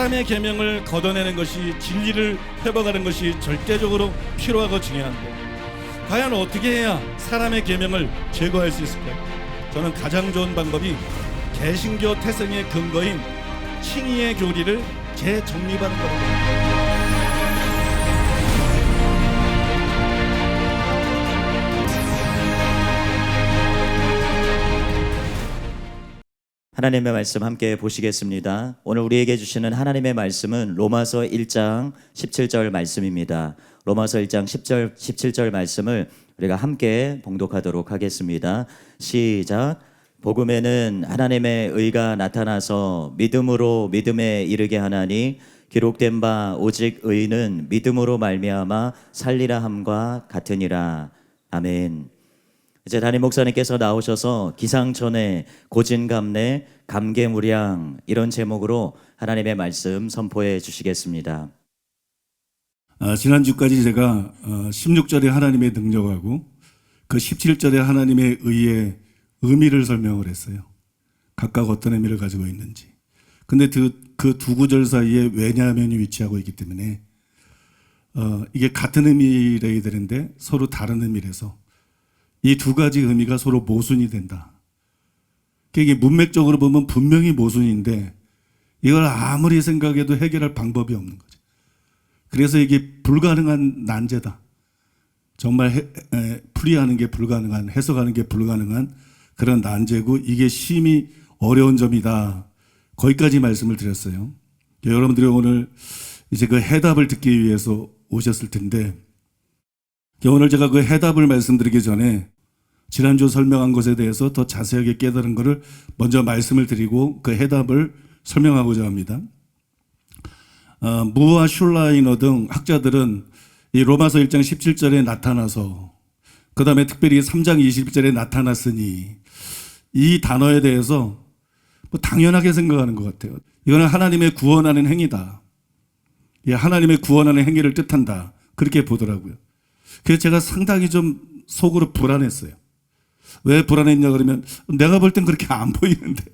사람의 계명을 걷어내는 것이 진리를 회복하는 것이 절대적으로 필요하고 중요한데 과연 어떻게 해야 사람의 계명을 제거할 수 있을까요? 저는 가장 좋은 방법이 개신교 태생의 근거인 칭의의 교리를 재정립하는 겁니다. 하나님의 말씀 함께 보시겠습니다. 오늘 우리에게 주시는 하나님의 말씀은 로마서 1장 17절 말씀입니다. 로마서 1장 10절 17절 말씀을 우리가 함께 봉독하도록 하겠습니다. 시작. 복음에는 하나님의 의가 나타나서 믿음으로 믿음에 이르게 하나니 기록된 바 오직 의는 믿음으로 말미암아 살리라 함과 같으니라. 아멘. 이제 담임 목사님께서 나오셔서 기상천외, 고진감래, 감개무량 이런 제목으로 하나님의 말씀 선포해 주시겠습니다. 지난주까지 제가 16절에 하나님의 능력하고 그 17절에 하나님의 의의 의미를 설명을 했어요. 각각 어떤 의미를 가지고 있는지. 근데 그 두 구절 사이에 왜냐하면이 위치하고 있기 때문에 이게 같은 의미래야 되는데 서로 다른 의미라서 이 두 가지 의미가 서로 모순이 된다. 이게 문맥적으로 보면 분명히 모순인데 이걸 아무리 생각해도 해결할 방법이 없는 거죠. 그래서 이게 불가능한 난제다. 정말 풀이하는 게 불가능한, 해석하는 게 불가능한 그런 난제고 이게 심히 어려운 점이다. 거기까지 말씀을 드렸어요. 여러분들이 오늘 이제 그 해답을 듣기 위해서 오셨을 텐데 오늘 제가 그 해답을 말씀드리기 전에 지난주 설명한 것에 대해서 더 자세하게 깨달은 것을 먼저 말씀을 드리고 그 해답을 설명하고자 합니다. 무와 슐라이너 등 학자들은 이 로마서 1장 17절에 나타나서 그 다음에 특별히 3장 20절에 나타났으니 이 단어에 대해서 뭐 당연하게 생각하는 것 같아요. 이거는 하나님의 구원하는 행위다. 하나님의 구원하는 행위를 뜻한다. 그렇게 보더라고요. 그래서 제가 상당히 좀 속으로 불안했어요. 왜 불안했냐 그러면 내가 볼 땐 그렇게 안 보이는데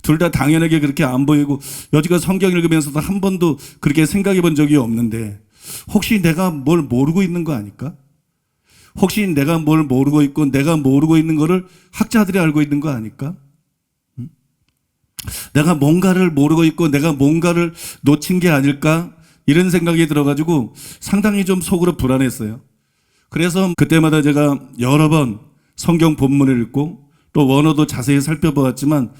둘 다 당연하게 그렇게 안 보이고 여지껏 성경 읽으면서도 한 번도 그렇게 생각해 본 적이 없는데 혹시 내가 뭘 모르고 있는 거 아닐까? 혹시 내가 뭘 모르고 있고 내가 모르고 있는 거를 학자들이 알고 있는 거 아닐까? 내가 뭔가를 모르고 있고 내가 뭔가를 놓친 게 아닐까? 이런 생각이 들어가지고 상당히 좀 속으로 불안했어요. 그래서 그때마다 제가 여러 번 성경 본문을 읽고 또 원어도 자세히 살펴보았지만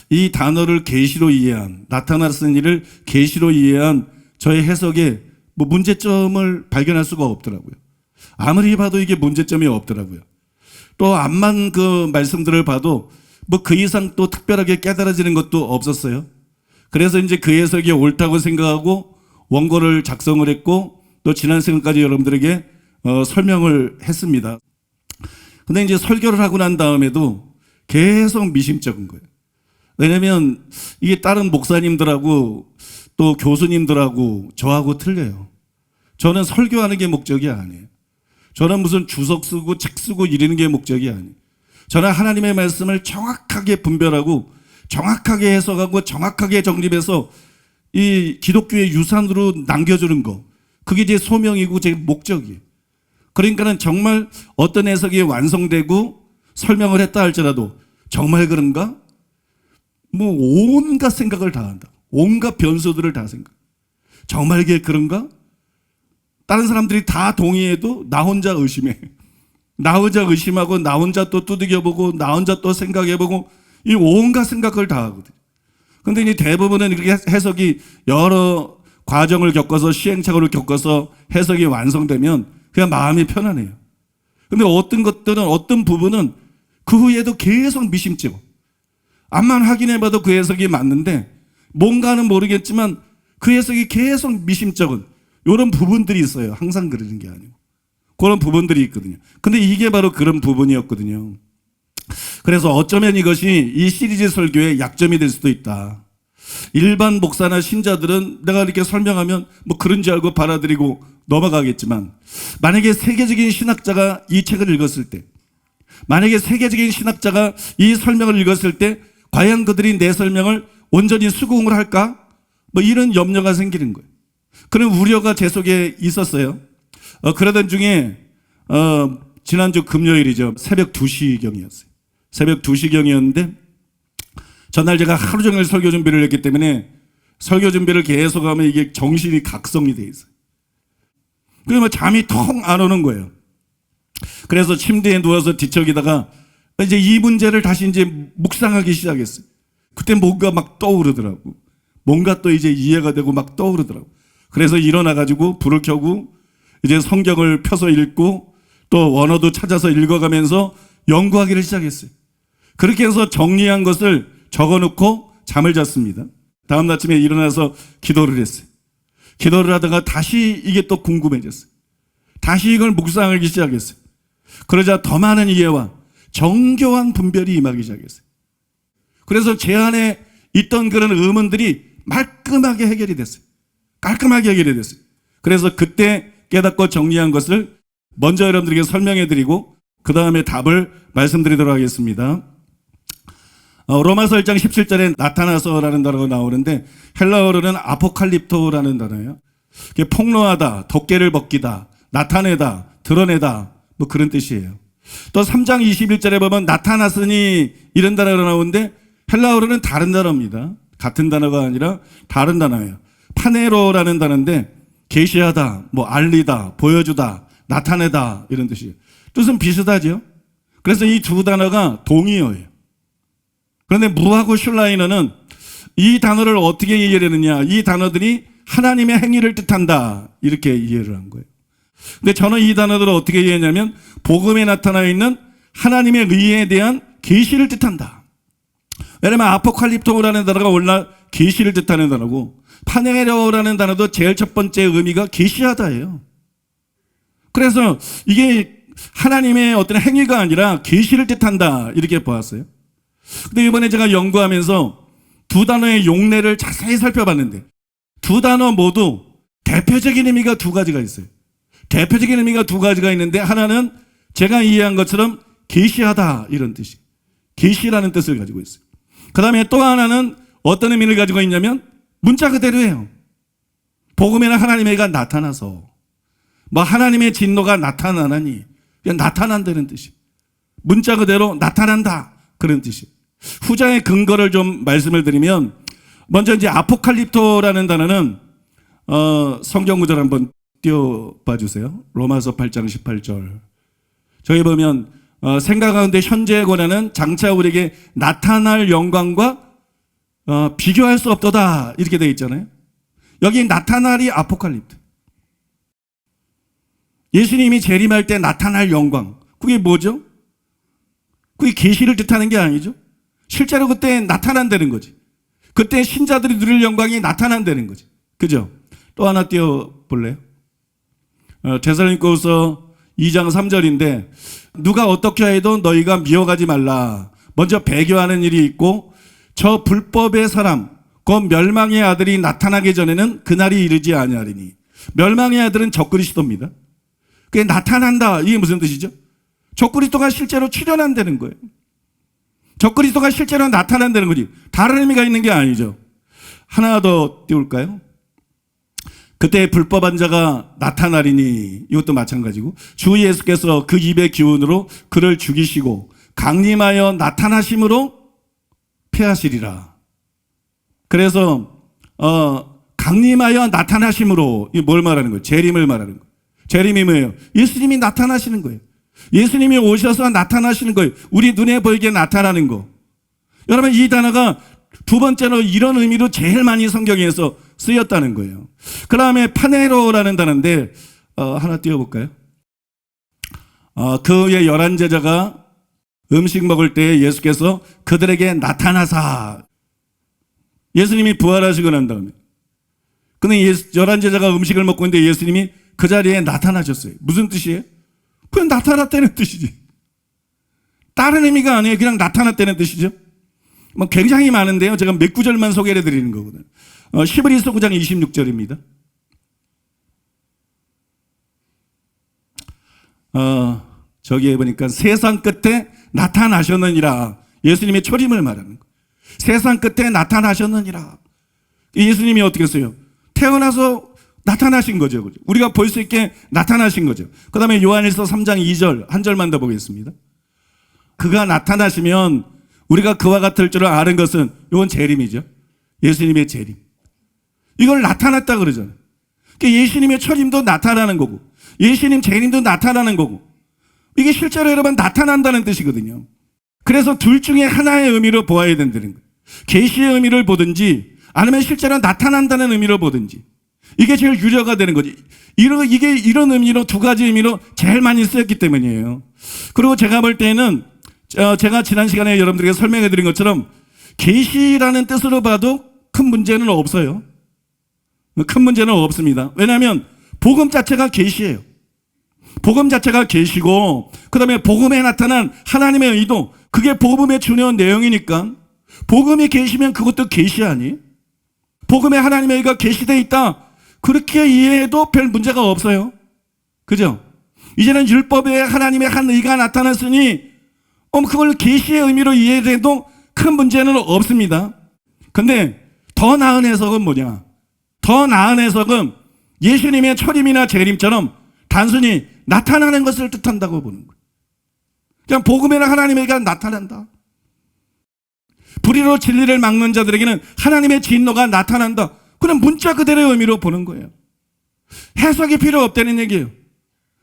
이 단어를 계시로 이해한, 나타났은 일을 계시로 이해한 저의 해석에 뭐 문제점을 발견할 수가 없더라고요. 아무리 봐도 이게 문제점이 없더라고요. 또 암만 그 말씀들을 봐도 뭐 그 이상 또 특별하게 깨달아지는 것도 없었어요. 그래서 이제 그 해석이 옳다고 생각하고 원고를 작성을 했고 또 지난 시간까지 여러분들에게 설명을 했습니다. 근데 이제 설교를 하고 난 다음에도 계속 미심쩍은 거예요. 왜냐면 이게 다른 목사님들하고 또 교수님들하고 저하고 틀려요. 저는 설교하는 게 목적이 아니에요. 저는 무슨 주석 쓰고 책 쓰고 이러는 게 목적이 아니에요. 저는 하나님의 말씀을 정확하게 분별하고 정확하게 해석하고 정확하게 정립해서 이 기독교의 유산으로 남겨주는 거. 그게 제 소명이고 제 목적이에요. 그러니까는 정말 어떤 해석이 완성되고 설명을 했다 할지라도 정말 그런가? 뭐 온갖 생각을 다 한다. 온갖 변수들을 다 생각. 정말 이게 그런가? 다른 사람들이 다 동의해도 나 혼자 의심해. 나 혼자 의심하고 나 혼자 또 두들겨보고 나 혼자 또 생각해보고 이 온갖 생각을 다 하거든요. 근데 이제 대부분은 이렇게 해석이 여러 과정을 겪어서 시행착오를 겪어서 해석이 완성되면 그냥 마음이 편안해요. 근데 어떤 것들은 어떤 부분은 그 후에도 계속 미심쩍어. 암만 확인해봐도 그 해석이 맞는데 뭔가는 모르겠지만 그 해석이 계속 미심쩍은 이런 부분들이 있어요. 항상 그러는 게 아니고 그런 부분들이 있거든요. 근데 이게 바로 그런 부분이었거든요. 그래서 어쩌면 이것이 이 시리즈 설교의 약점이 될 수도 있다. 일반 목사나 신자들은 내가 이렇게 설명하면 뭐 그런 줄 알고 받아들이고 넘어가겠지만 만약에 세계적인 신학자가 이 책을 읽었을 때 만약에 세계적인 신학자가 이 설명을 읽었을 때 과연 그들이 내 설명을 온전히 수긍을 할까? 뭐 이런 염려가 생기는 거예요. 그런 우려가 제 속에 있었어요. 그러던 중에 지난주 금요일이죠. 새벽 2시경이었어요. 새벽 2시경이었는데 전날 제가 하루 종일 설교 준비를 했기 때문에 설교 준비를 계속하면 이게 정신이 각성이 돼 있어요. 그래서 뭐 잠이 통 안 오는 거예요. 그래서 침대에 누워서 뒤척이다가 이제 이 문제를 다시 이제 묵상하기 시작했어요. 그때 뭔가 막 떠오르더라고. 뭔가 또 이제 이해가 되고 막 떠오르더라고. 그래서 일어나가지고 불을 켜고 이제 성경을 펴서 읽고 또 원어도 찾아서 읽어가면서 연구하기를 시작했어요. 그렇게 해서 정리한 것을 적어놓고 잠을 잤습니다. 다음 아침에 일어나서 기도를 했어요. 기도를 하다가 다시 이게 또 궁금해졌어요. 다시 이걸 묵상하기 시작했어요. 그러자 더 많은 이해와 정교한 분별이 임하기 시작했어요. 그래서 제 안에 있던 그런 의문들이 말끔하게 해결이 됐어요. 깔끔하게 해결이 됐어요. 그래서 그때 깨닫고 정리한 것을 먼저 여러분들에게 설명해 드리고 그 다음에 답을 말씀드리도록 하겠습니다. 로마서 1장 17절에 나타나서라는 단어가 나오는데 헬라어로는 아포칼립토라는 단어예요. 폭로하다, 덮개를 벗기다, 나타내다, 드러내다 뭐 그런 뜻이에요. 또 3장 21절에 보면 나타났으니 이런 단어가 나오는데 헬라어로는 다른 단어입니다. 같은 단어가 아니라 다른 단어예요. 파네로라는 단어인데 계시하다, 뭐 알리다, 보여주다, 나타내다 이런 뜻이에요. 뜻은 비슷하죠. 그래서 이 두 단어가 동의어예요. 그런데 무하고 슐라이너는 이 단어를 어떻게 이해를 했느냐. 이 단어들이 하나님의 행위를 뜻한다. 이렇게 이해를 한 거예요. 근데 저는 이 단어들을 어떻게 이해했냐면 복음에 나타나 있는 하나님의 의에 대한 계시를 뜻한다. 왜냐하면 아포칼립토라는 단어가 원래 계시를 뜻하는 단어고 파네로라는 단어도 제일 첫 번째 의미가 계시하다예요. 그래서 이게 하나님의 어떤 행위가 아니라 계시를 뜻한다. 이렇게 보았어요. 근데 이번에 제가 연구하면서 두 단어의 용례를 자세히 살펴봤는데 두 단어 모두 대표적인 의미가 두 가지가 있어요. 대표적인 의미가 두 가지가 있는데 하나는 제가 이해한 것처럼 계시하다 이런 뜻이 계시라는 뜻을 가지고 있어요. 그 다음에 또 하나는 어떤 의미를 가지고 있냐면 문자 그대로예요. 복음에는 하나님의 의가 나타나서 뭐 하나님의 진노가 나타나나니 그냥 나타난다는 뜻이 문자 그대로 나타난다 그런 뜻이에요. 후자의 근거를 좀 말씀을 드리면 먼저 이제 아포칼립토라는 단어는 성경 구절 한번 띄워봐 주세요. 로마서 8장 18절. 저기 보면 생각 가운데 현재의 고난은 장차 우리에게 나타날 영광과 비교할 수 없도다 이렇게 되어 있잖아요. 여기 나타날이 아포칼립토. 예수님이 재림할 때 나타날 영광. 그게 뭐죠? 그게 계시를 뜻하는 게 아니죠. 실제로 그때 나타난다는 거지. 그때 신자들이 누릴 영광이 나타난다는 거지. 그죠? 또 하나 띄워볼래요? 데살로니가후서 2장 3절인데 누가 어떻게 해도 너희가 미워가지 말라. 먼저 배교하는 일이 있고 저 불법의 사람 곧 멸망의 아들이 나타나기 전에는 그날이 이르지 아니하리니. 멸망의 아들은 적그리스도입니다. 그게 나타난다. 이게 무슨 뜻이죠? 적그리스도가 실제로 출현한다는 거예요. 적그리스도가 실제로 나타난다는 거지. 다른 의미가 있는 게 아니죠. 하나 더 띄울까요? 그때 불법한 자가 나타나리니 이것도 마찬가지고 주 예수께서 그 입의 기운으로 그를 죽이시고 강림하여 나타나심으로 패하시리라. 그래서 강림하여 나타나심으로 이게 뭘 말하는 거예요? 재림을 말하는 거예요. 재림이 뭐예요? 예수님이 나타나시는 거예요. 예수님이 오셔서 나타나시는 거예요. 우리 눈에 보이게 나타나는 거. 여러분 이 단어가 두 번째로 이런 의미로 제일 많이 성경에서 쓰였다는 거예요. 그 다음에 파네로라는 단어인데 하나 띄워볼까요? 그 후에 11제자가 음식 먹을 때 예수께서 그들에게 나타나사 예수님이 부활하시고 난 다음에 근데 11제자가 음식을 먹고 있는데 예수님이 그 자리에 나타나셨어요. 무슨 뜻이에요? 그냥 나타났다는 뜻이지. 다른 의미가 아니에요. 그냥 나타났다는 뜻이죠. 뭐 굉장히 많은데요. 제가 몇 구절만 소개해 드리는 거거든요. 히브리서 9장 26절입니다. 저기에 보니까 세상 끝에 나타나셨느니라. 예수님의 초림을 말하는 거예요. 세상 끝에 나타나셨느니라. 예수님이 어떻게 했어요? 태어나서 나타나신 거죠. 우리가 볼 수 있게 나타나신 거죠. 그 다음에 요한일서 3장 2절 한 절만 더 보겠습니다. 그가 나타나시면 우리가 그와 같을 줄 아는 것은, 이건 재림이죠. 예수님의 재림. 이걸 나타났다 그러잖아요. 그러니까 예수님의 초림도 나타나는 거고, 예수님 재림도 나타나는 거고, 이게 실제로 여러분 나타난다는 뜻이거든요. 그래서 둘 중에 하나의 의미로 보아야 된다는 거예요. 계시의 의미를 보든지 아니면 실제로 나타난다는 의미로 보든지, 이게 제일 유려가 되는 거지. 이게 이런 의미로, 두 가지 의미로 제일 많이 쓰였기 때문이에요. 그리고 제가 볼 때는 제가 지난 시간에 여러분들에게 설명해 드린 것처럼 계시라는 뜻으로 봐도 큰 문제는 없어요. 큰 문제는 없습니다. 왜냐하면 복음 자체가 계시예요. 복음 자체가 계시고, 그 다음에 복음에 나타난 하나님의 의도, 그게 복음의 중요한 내용이니까 복음이 계시면 그것도 계시 아니에요? 복음에 하나님의 의가 계시되어 있다, 그렇게 이해해도 별 문제가 없어요. 그죠? 이제는 율법에 하나님의 한 의가 나타났으니 그걸 계시의 의미로 이해해도 큰 문제는 없습니다. 근데 더 나은 해석은 뭐냐? 더 나은 해석은 예수님의 초림이나 재림처럼 단순히 나타나는 것을 뜻한다고 보는 거예요. 그냥 복음에는 하나님의 의가 나타난다. 불의로 진리를 막는 자들에게는 하나님의 진노가 나타난다. 그냥 문자 그대로의 의미로 보는 거예요. 해석이 필요 없다는 얘기예요.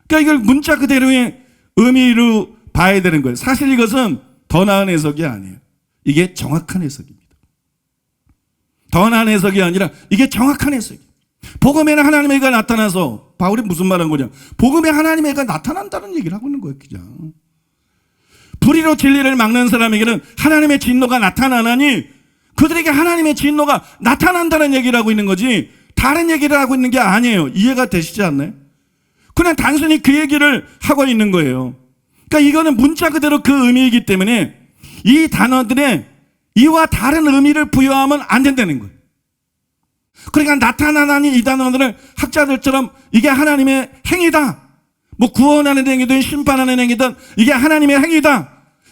그러니까 이걸 문자 그대로의 의미로 봐야 되는 거예요. 사실 이것은 더 나은 해석이 아니에요. 이게 정확한 해석입니다. 더 나은 해석이 아니라 이게 정확한 해석이에요. 복음에는 하나님의 의가 나타나서, 바울이 무슨 말한 거냐? 복음에 하나님의 의가 나타난다는 얘기를 하고 있는 거예요. 그냥 불의로 진리를 막는 사람에게는 하나님의 진노가 나타나나니, 그들에게 하나님의 진노가 나타난다는 얘기를 하고 있는 거지 다른 얘기를 하고 있는 게 아니에요. 이해가 되시지 않나요? 그냥 단순히 그 얘기를 하고 있는 거예요. 그러니까 이거는 문자 그대로 그 의미이기 때문에 이 단어들의 이와 다른 의미를 부여하면 안 된다는 거예요. 그러니까 나타나니 이 단어들을 학자들처럼 이게 하나님의 행위다, 뭐 구원하는 행위든 심판하는 행위든 이게 하나님의 행위다,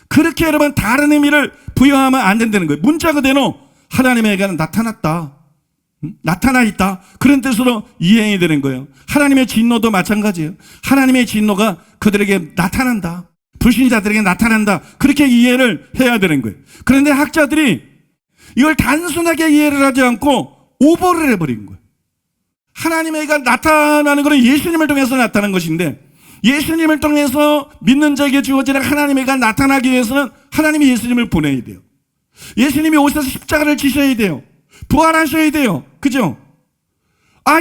그렇게 여러분 다른 의미를 부여하면 안 된다는 거예요. 문자 그대로 하나님의 의가 나타났다, 나타나 있다, 그런 뜻으로 이해이 되는 거예요. 하나님의 진노도 마찬가지예요. 하나님의 진노가 그들에게 나타난다, 불신자들에게 나타난다, 그렇게 이해를 해야 되는 거예요. 그런데 학자들이 이걸 단순하게 이해를 하지 않고 오버를 해버린 거예요. 하나님의 의가 나타나는 것은 예수님을 통해서 나타난 것인데, 예수님을 통해서 믿는 자에게 주어지는 하나님의 의가 나타나기 위해서는 하나님이 예수님을 보내야 돼요. 예수님이 오셔서 십자가를 지셔야 돼요. 부활하셔야 돼요. 그죠?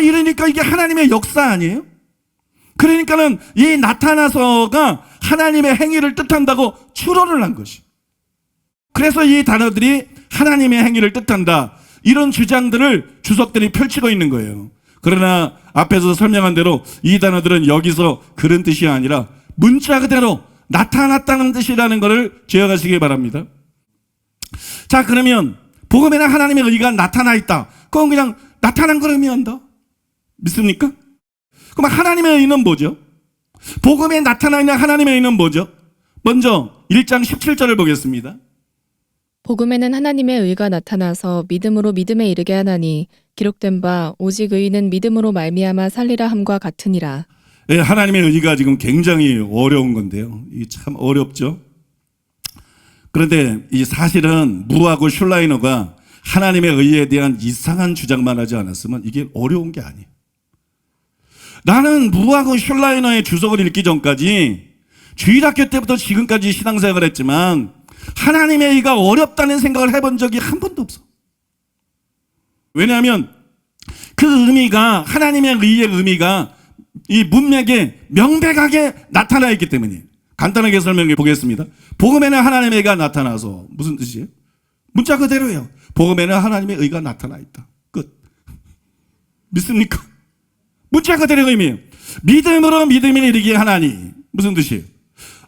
이러니까 이게 하나님의 역사 아니에요? 그러니까는 이 나타나서가 하나님의 행위를 뜻한다고 추론을 한 것이. 그래서 이 단어들이 하나님의 행위를 뜻한다, 이런 주장들을 주석들이 펼치고 있는 거예요. 그러나 앞에서 설명한 대로 이 단어들은 여기서 그런 뜻이 아니라 문자 그대로 나타났다는 뜻이라는 것을 기억하시기 바랍니다. 자, 그러면 복음에는 하나님의 의가 나타나 있다, 그건 그냥 나타난 걸 의미한다, 믿습니까? 그럼 하나님의 의는 뭐죠? 복음에 나타나 있는 하나님의 의는 뭐죠? 먼저 1장 17절을 보겠습니다. 복음에는 하나님의 의가 나타나서 믿음으로 믿음에 이르게 하나니 기록된 바 오직 의인은 믿음으로 말미암아 살리라 함과 같으니라. 네, 하나님의 의가 지금 굉장히 어려운 건데요. 이게 참 어렵죠. 그런데 이 사실은 무하고 슐라이너가 하나님의 의에 대한 이상한 주장만 하지 않았으면 이게 어려운 게 아니에요. 나는 무하고 슐라이너의 주석을 읽기 전까지 주일학교 때부터 지금까지 신앙생활을 했지만 하나님의 의가 어렵다는 생각을 해본 적이 한 번도 없어. 왜냐하면 그 의미가, 하나님의 의의 의미가 이 문맥에 명백하게 나타나 있기 때문이에요. 간단하게 설명해 보겠습니다. 복음에는 하나님의 의가 나타나서, 무슨 뜻이에요? 문자 그대로예요. 복음에는 하나님의 의가 나타나 있다, 끝. 믿습니까? 문자 그대로의 의미예요. 믿음으로 믿음에 이르게 하나니, 무슨 뜻이에요?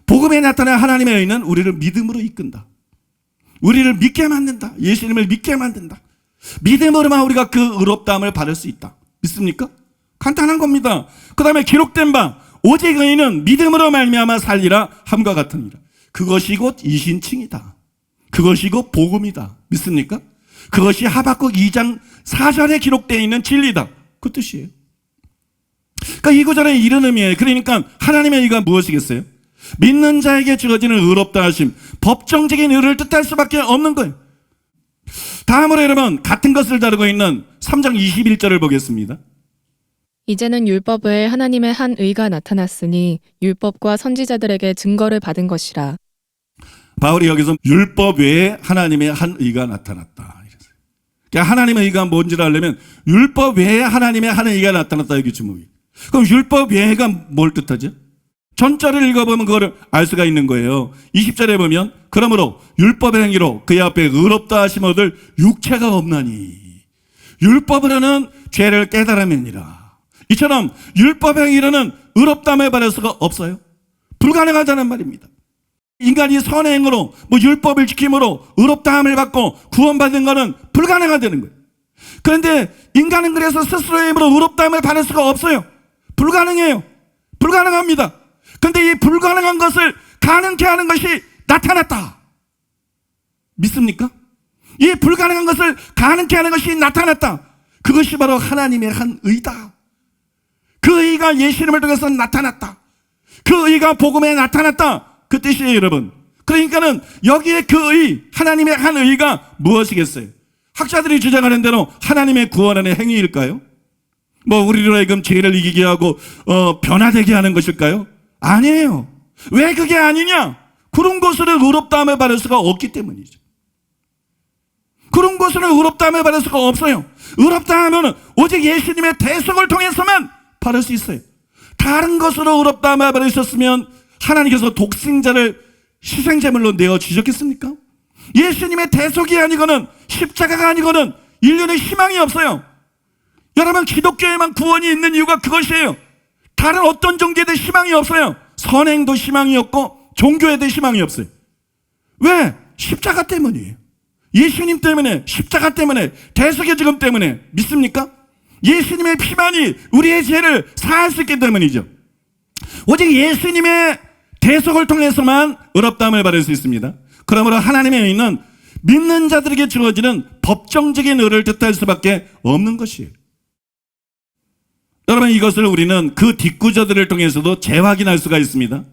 복음에 나타난 하나님의 의는 우리를 믿음으로 이끈다, 우리를 믿게 만든다, 예수님을 믿게 만든다. 믿음으로만 우리가 그 의롭다함을 받을 수 있다. 믿습니까? 간단한 겁니다. 그 다음에 기록된 바 오직 의인은 믿음으로 말미암아 살리라 함과 같으니라. 그것이 곧 이신칭이다. 그것이 곧 복음이다. 믿습니까? 그것이 하박국 2장 4절에 기록되어 있는 진리다. 그 뜻이에요. 그러니까 이 구절에 이런 의미예요. 그러니까 하나님의 의가 무엇이겠어요? 믿는 자에게 주어지는 의롭다 하심, 법정적인 의를 뜻할 수밖에 없는 거예요. 다음으로 여러분, 같은 것을 다루고 있는 3장 21절을 보겠습니다. 이제는 율법 외에 하나님의 한 의가 나타났으니 율법과 선지자들에게 증거를 받은 것이라. 바울이 여기서 율법 외에 하나님의 한 의가 나타났다 이랬어요. 그러니까 하나님의 의가 뭔지를 알려면 율법 외에 하나님의 한 의가 나타났다, 여기 주목이. 그럼 율법 외가 뭘 뜻하죠? 전절을 읽어보면 그거를 알 수가 있는 거예요. 20절에 보면 그러므로 율법의 행위로 그의 앞에 의롭다 하심 얻을 육체가 없나니 율법으로는 죄를 깨달음이니라. 이처럼 율법의 행위로는 의롭다함을 받을 수가 없어요. 불가능하다는 말입니다. 인간이 선행으로 율법을 지킴으로 의롭다함을 받고 구원받는 것은 불가능하다는 거예요. 그런데 인간은 그래서 스스로의 힘으로 의롭다함을 받을 수가 없어요. 불가능해요. 불가능합니다. 그런데 이 불가능한 것을 가능케 하는 것이 나타났다. 믿습니까? 이 불가능한 것을 가능케 하는 것이 나타났다. 그것이 바로 하나님의 한 의다. 그 의가 예수님을 통해서 나타났다. 그 의가 복음에 나타났다. 그 뜻이에요, 여러분. 그러니까는 여기에 그 의, 하나님의 한 의가 무엇이겠어요? 학자들이 주장하는 대로 하나님의 구원하는 행위일까요? 우리로 하여금 죄를 이기게 하고 변화되게 하는 것일까요? 아니에요. 왜 그게 아니냐? 그런 것으로 의롭다함을 받을 수가 없기 때문이죠. 그런 것으로 의롭다함을 받을 수가 없어요. 의롭다함은 오직 예수님의 대속을 통해서만 받을 수 있어요. 다른 것으로 의롭다함을 받을 수 있었으면 하나님께서 독생자를 희생제물로 내어주셨겠습니까? 예수님의 대속이 아니고는 십자가가 아니고는 인류는 희망이 없어요. 여러분, 기독교에만 구원이 있는 이유가 그것이에요. 다른 어떤 종교에도 희망이 없어요. 선행도 희망이 없고 종교에도 희망이 없어요. 왜? 십자가 때문이에요. 예수님 때문에, 십자가 때문에, 대속의 죽음 때문에. 믿습니까? 예수님의 피만이 우리의 죄를 사할 수 있기 때문이죠. 오직 예수님의 대속을 통해서만 의롭다함을 받을 수 있습니다. 그러므로 하나님의 의는 믿는 자들에게 주어지는 법정적인 의를 뜻할 수밖에 없는 것이에요. 여러분, 이것을 우리는 그 뒷구절들을 통해서도 재확인할 수가 있습니다.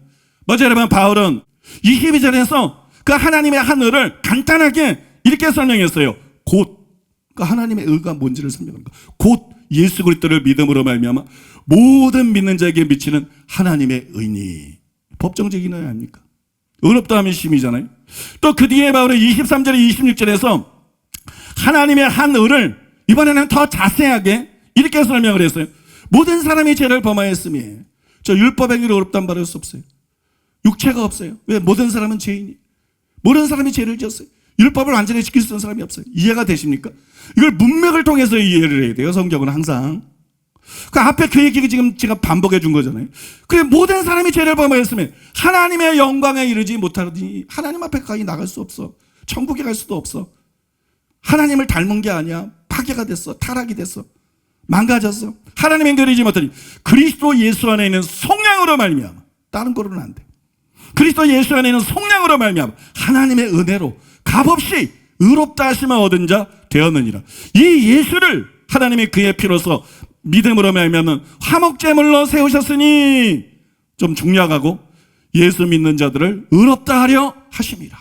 먼저 여러분, 바울은 22절에서 그 하나님의 한 의를 간단하게 이렇게 설명했어요. 곧, 그 하나님의 의가 뭔지를 설명하는 거. 곧 예수 그리스도를 믿음으로 말미암아 모든 믿는 자에게 미치는 하나님의 의니. 법정적인 의 아닙니까? 의롭다함의 심이잖아요. 또 그 뒤에 바울은 23절에 26절에서 하나님의 한 의를 이번에는 더 자세하게 이렇게 설명을 했어요. 모든 사람이 죄를 범하였음에 저 율법 행위로 의롭다함 받을 수 없어요. 육체가 없어요. 왜? 모든 사람은 죄인이. 모든 사람이 죄를 지었어요. 율법을 완전히 지킬 수 있는 사람이 없어요. 이해가 되십니까? 이걸 문맥을 통해서 이해를 해야 돼요. 성경은 항상. 그 앞에 그 얘기 지금 제가 반복해 준 거잖아요. 그래, 모든 사람이 죄를 범하였으면 하나님의 영광에 이르지 못하니 하나님 앞에 가까이 나갈 수 없어. 천국에 갈 수도 없어. 하나님을 닮은 게 아니야. 파괴가 됐어. 타락이 됐어. 망가졌어. 하나님의 그리지 못하니 그리스도 예수 안에 있는 속량으로 말미암아. 다른 거로는 안 돼. 그리스도 예수 안에 있는 속량으로 말미암아 하나님의 은혜로 값없이 의롭다 하심을 얻은 자 되었느니라. 이 예수를 하나님이 그의 피로서 믿음으로 말미암는 화목제물로 세우셨으니, 좀 중요하고, 예수 믿는 자들을 의롭다 하려 하심이라.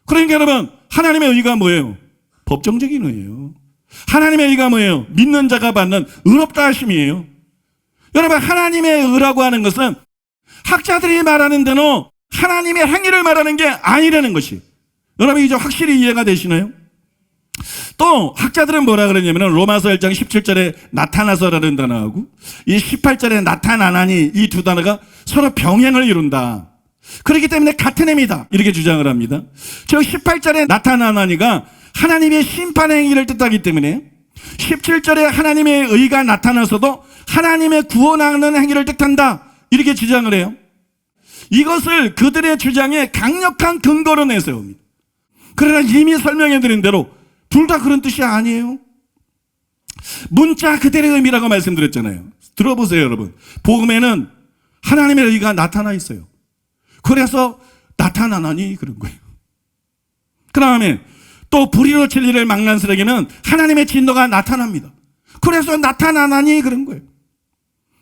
그러니까 여러분, 하나님의 의가 뭐예요? 법정적인 의예요. 하나님의 의가 뭐예요? 믿는 자가 받는 의롭다 하심이에요. 여러분, 하나님의 의라고 하는 것은 학자들이 말하는 대로 하나님의 행위를 말하는 게 아니라는 것이. 여러분, 이제 확실히 이해가 되시나요? 또 학자들은 뭐라 그러냐면 로마서 1장 17절에 나타나서라는 단어하고 이 18절에 나타나나니 이 두 단어가 서로 병행을 이룬다. 그렇기 때문에 같은 의미다. 이렇게 주장을 합니다. 저 18절에 나타나나니가 하나님의 심판 행위를 뜻하기 때문에 17절에 하나님의 의가 나타나서도 하나님의 구원하는 행위를 뜻한다. 이렇게 주장을 해요. 이것을 그들의 주장에 강력한 근거로 내세웁니다. 그러나 이미 설명해 드린 대로 둘 다 그런 뜻이 아니에요. 문자 그대로의 의미라고 말씀드렸잖아요. 들어보세요, 여러분. 복음에는 하나님의 의가 나타나 있어요. 그래서 나타나나니 그런 거예요. 그 다음에 또 불의로 진리를 막는 사람에게는 하나님의 진노가 나타납니다. 그래서 나타나나니 그런 거예요.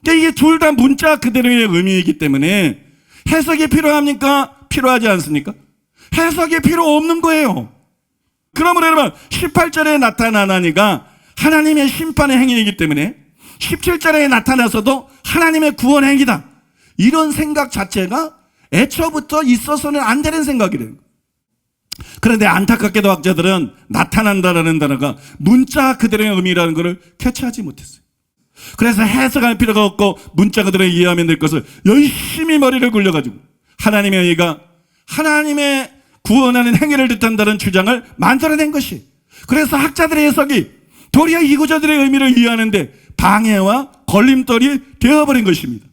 근데 이게 둘 다 문자 그대로의 의미이기 때문에 해석이 필요합니까? 필요하지 않습니까? 해석이 필요 없는 거예요. 그러므로 여러분 18절에 나타나나니가 하나님의 심판의 행위이기 때문에 17절에 나타나서도 하나님의 구원 행위다. 이런 생각 자체가 애초부터 있어서는 안 되는 생각이래요. 그런데 안타깝게도 학자들은 나타난다라는 단어가 문자 그대로의 의미라는 것을 캐치하지 못했어요. 그래서 해석할 필요가 없고 문자 그대로 이해하면 될 것을 열심히 머리를 굴려가지고 하나님의 의가 하나님의 구원하는 행위를 뜻한다는 주장을 만들어낸 것이, 그래서 학자들의 해석이 도리어 이구절의 의미를 이해하는데 방해와 걸림돌이 되어버린 것입니다.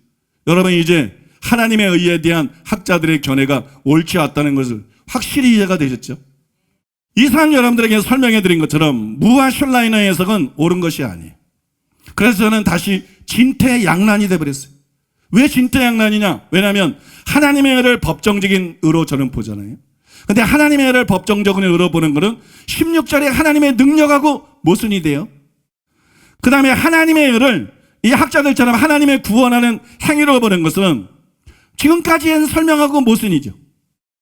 여러분 이제 하나님의 의에 대한 학자들의 견해가 옳지 않다는 것을 확실히 이해가 되셨죠? 이상 여러분들에게 설명해 드린 것처럼 무와 슐라이너의 해석은 옳은 것이 아니에요. 그래서 저는 다시 진퇴양난이 되어버렸어요. 왜 진퇴양난이냐? 왜냐하면 하나님의 의를 법정적인 의로 저는 보잖아요. 근데 하나님의 의를 법정적인 의로 보는 것은 16절에 하나님의 능력하고 모순이 돼요. 그 다음에 하나님의 의를 이 학자들처럼 하나님의 구원하는 행위로 보는 것은 지금까지는 설명하고 모순이죠.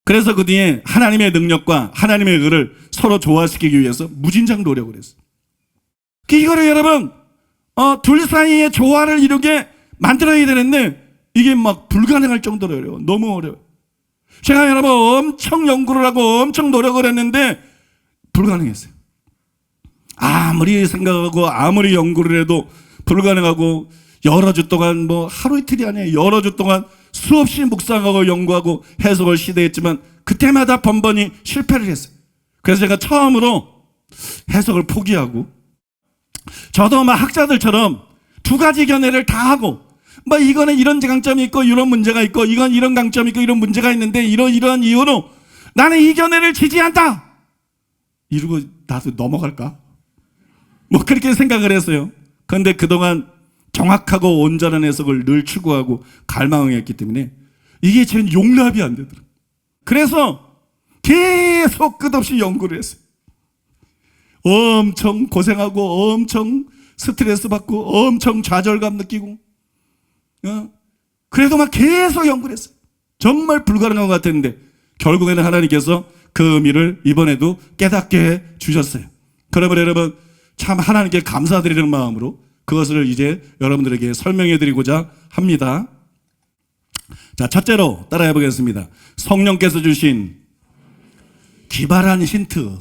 그래서 그 뒤에 하나님의 능력과 하나님의 의를 서로 조화시키기 위해서 무진장 노력을 했어요. 이거를 여러분 둘 사이의 조화를 이루게 만들어야 되는데 이게 막 불가능할 정도로 어려워요. 너무 어려워요. 제가 여러분 엄청 연구를 하고 엄청 노력을 했는데 불가능했어요. 아무리 생각하고 아무리 연구를 해도 불가능하고 여러 주 동안 뭐 하루 이틀이 아니에요. 여러 주 동안 수없이 묵상하고 연구하고 해석을 시도했지만 그때마다 번번이 실패를 했어요. 그래서 제가 처음으로 해석을 포기하고 저도 막 학자들처럼 두 가지 견해를 다 하고 뭐 이거는 이런 강점이 있고 이런 문제가 있고 이건 이런 강점이 있고 이런 문제가 있는데 이러한 이유로 나는 이 견해를 지지한다 이러고 나도 넘어갈까? 뭐 그렇게 생각을 했어요. 그런데 그동안 정확하고 온전한 해석을 늘 추구하고 갈망했기 때문에 이게 제 용납이 안 되더라고요. 그래서 계속 끝없이 연구를 했어요. 엄청 고생하고 엄청 스트레스 받고 엄청 좌절감 느끼고 그래도 막 계속 연구를 했어요. 정말 불가능한 것 같았는데 결국에는 하나님께서 그 의미를 이번에도 깨닫게 해 주셨어요. 그러므로 여러분 참 하나님께 감사드리는 마음으로 그것을 이제 여러분들에게 설명해 드리고자 합니다. 자, 첫째로 따라해 보겠습니다. 성령께서 주신 기발한 힌트.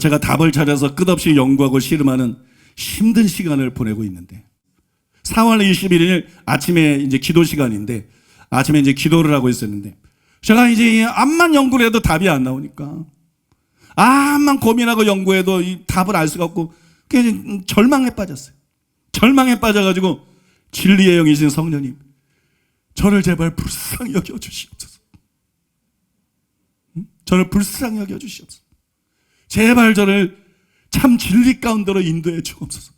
제가 답을 찾아서 끝없이 연구하고 씨름하는 힘든 시간을 보내고 있는데 4월 21일 아침에 이제 기도 시간인데 아침에 이제 기도를 하고 있었는데 제가 이제 암만 연구를 해도 답이 안 나오니까 암만 고민하고 연구해도 이 답을 알 수가 없고 그냥 절망에 빠졌어요. 절망에 빠져가지고 진리의 영이신 성령님 저를 제발 불쌍히 여겨주시옵소서. 저를 불쌍히 여겨주시옵소서. 제발 저를 참 진리 가운데로 인도해 주옵소서.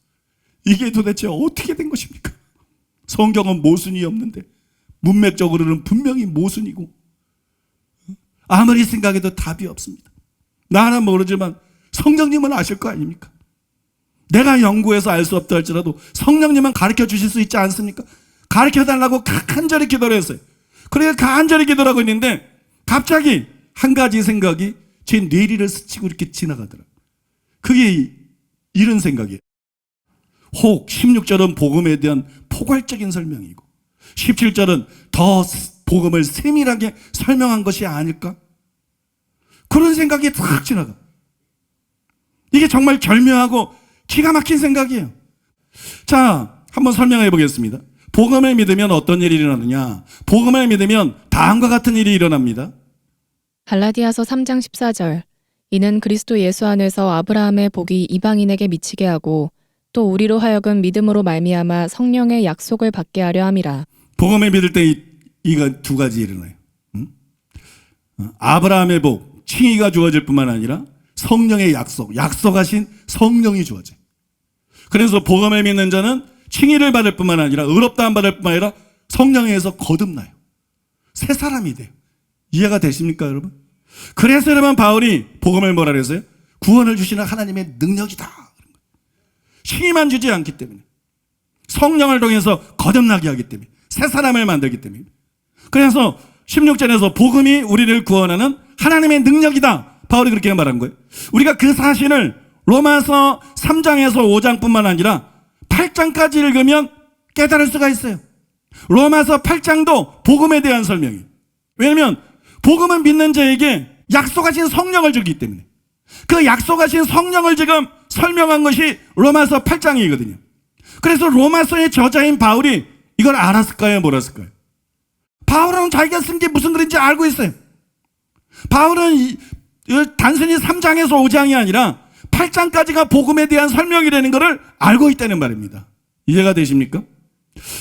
이게 도대체 어떻게 된 것입니까? 성경은 모순이 없는데 문맥적으로는 분명히 모순이고 아무리 생각해도 답이 없습니다. 나는 모르지만 성령님은 아실 거 아닙니까? 내가 연구해서 알 수 없다 할지라도 성령님은 가르쳐 주실 수 있지 않습니까? 가르쳐 달라고 간절히 기도를 했어요. 그래서 간절히 기도를 하고 있는데 갑자기 한 가지 생각이 제 뇌리를 스치고 이렇게 지나가더라. 그게 이런 생각이에요. 혹 16절은 복음에 대한 포괄적인 설명이고 17절은 더 복음을 세밀하게 설명한 것이 아닐까? 그런 생각이 탁 지나가. 이게 정말 절묘하고 기가 막힌 생각이에요. 자, 한번 설명해 보겠습니다. 복음을 믿으면 어떤 일이 일어나느냐? 복음을 믿으면 다음과 같은 일이 일어납니다. 갈라디아서 3장 14절. 이는 그리스도 예수 안에서 아브라함의 복이 이방인에게 미치게 하고 또 우리로 하여금 믿음으로 말미암아 성령의 약속을 받게 하려 함이라. 복음을 믿을 때 이가 두 가지 일어나요. 아브라함의 복, 칭의가 주어질 뿐만 아니라 성령의 약속, 약속하신 성령이 주어져요. 그래서 복음을 믿는 자는 칭의를 받을 뿐만 아니라 의롭다함 받을 뿐만 아니라 성령에 의해서 거듭나요. 새 사람이 돼요. 이해가 되십니까 여러분? 그래서 여러분 바울이 복음을 뭐라 그랬어요? 구원을 주시는 하나님의 능력이다. 신이만 주지 않기 때문에, 성령을 통해서 거듭나게 하기 때문에, 새 사람을 만들기 때문에. 그래서 16절에서 복음이 우리를 구원하는 하나님의 능력이다. 바울이 그렇게 말한 거예요. 우리가 그 사실을 로마서 3장에서 5장뿐만 아니라 8장까지 읽으면 깨달을 수가 있어요. 로마서 8장도 복음에 대한 설명이에요. 왜냐하면 복음은 믿는 자에게 약속하신 성령을 주기 때문에, 그 약속하신 성령을 지금 설명한 것이 로마서 8장이거든요. 그래서 로마서의 저자인 바울이 이걸 알았을까요? 몰랐을까요? 바울은 자기가 쓴 게 무슨 글인지 알고 있어요. 바울은 단순히 3장에서 5장이 아니라 8장까지가 복음에 대한 설명이라는 것을 알고 있다는 말입니다. 이해가 되십니까?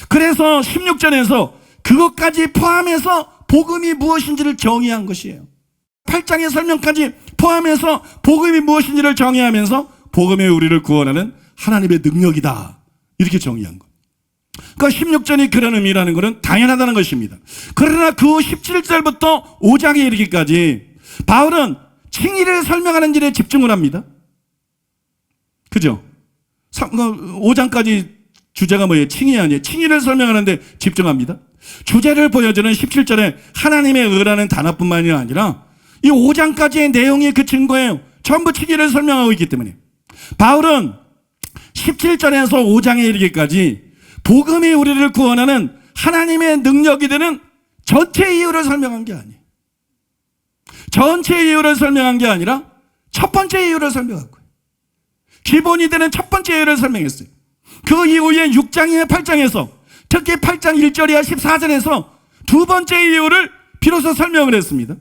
그래서 16절에서 그것까지 포함해서 복음이 무엇인지를 정의한 것이에요. 8장의 설명까지 포함해서 복음이 무엇인지를 정의하면서 복음이 우리를 구원하는 하나님의 능력이다. 이렇게 정의한 것. 그러니까 16절이 그런 의미라는 것은 당연하다는 것입니다. 그러나 그 17절부터 5장에 이르기까지 바울은 칭의를 설명하는 일에 집중을 합니다. 그죠? 5장까지 주제가 뭐예요? 칭의 아니에요. 칭의를 설명하는데 집중합니다. 주제를 보여주는 17절에 하나님의 의라는 단어뿐만이 아니라 이 5장까지의 내용이 그 증거예요. 전부 칭의를 설명하고 있기 때문에 바울은 17절에서 5장에 이르기까지 복음이 우리를 구원하는 하나님의 능력이 되는 전체 이유를 설명한 게 아니에요. 전체 이유를 설명한 게 아니라 첫 번째 이유를 설명한 거예요. 기본이 되는 첫 번째 이유를 설명했어요. 그 이후에 6장이나 8장에서, 특히 8장 1절이야 14절에서 두 번째 이유를 비로소 설명을 했습니다.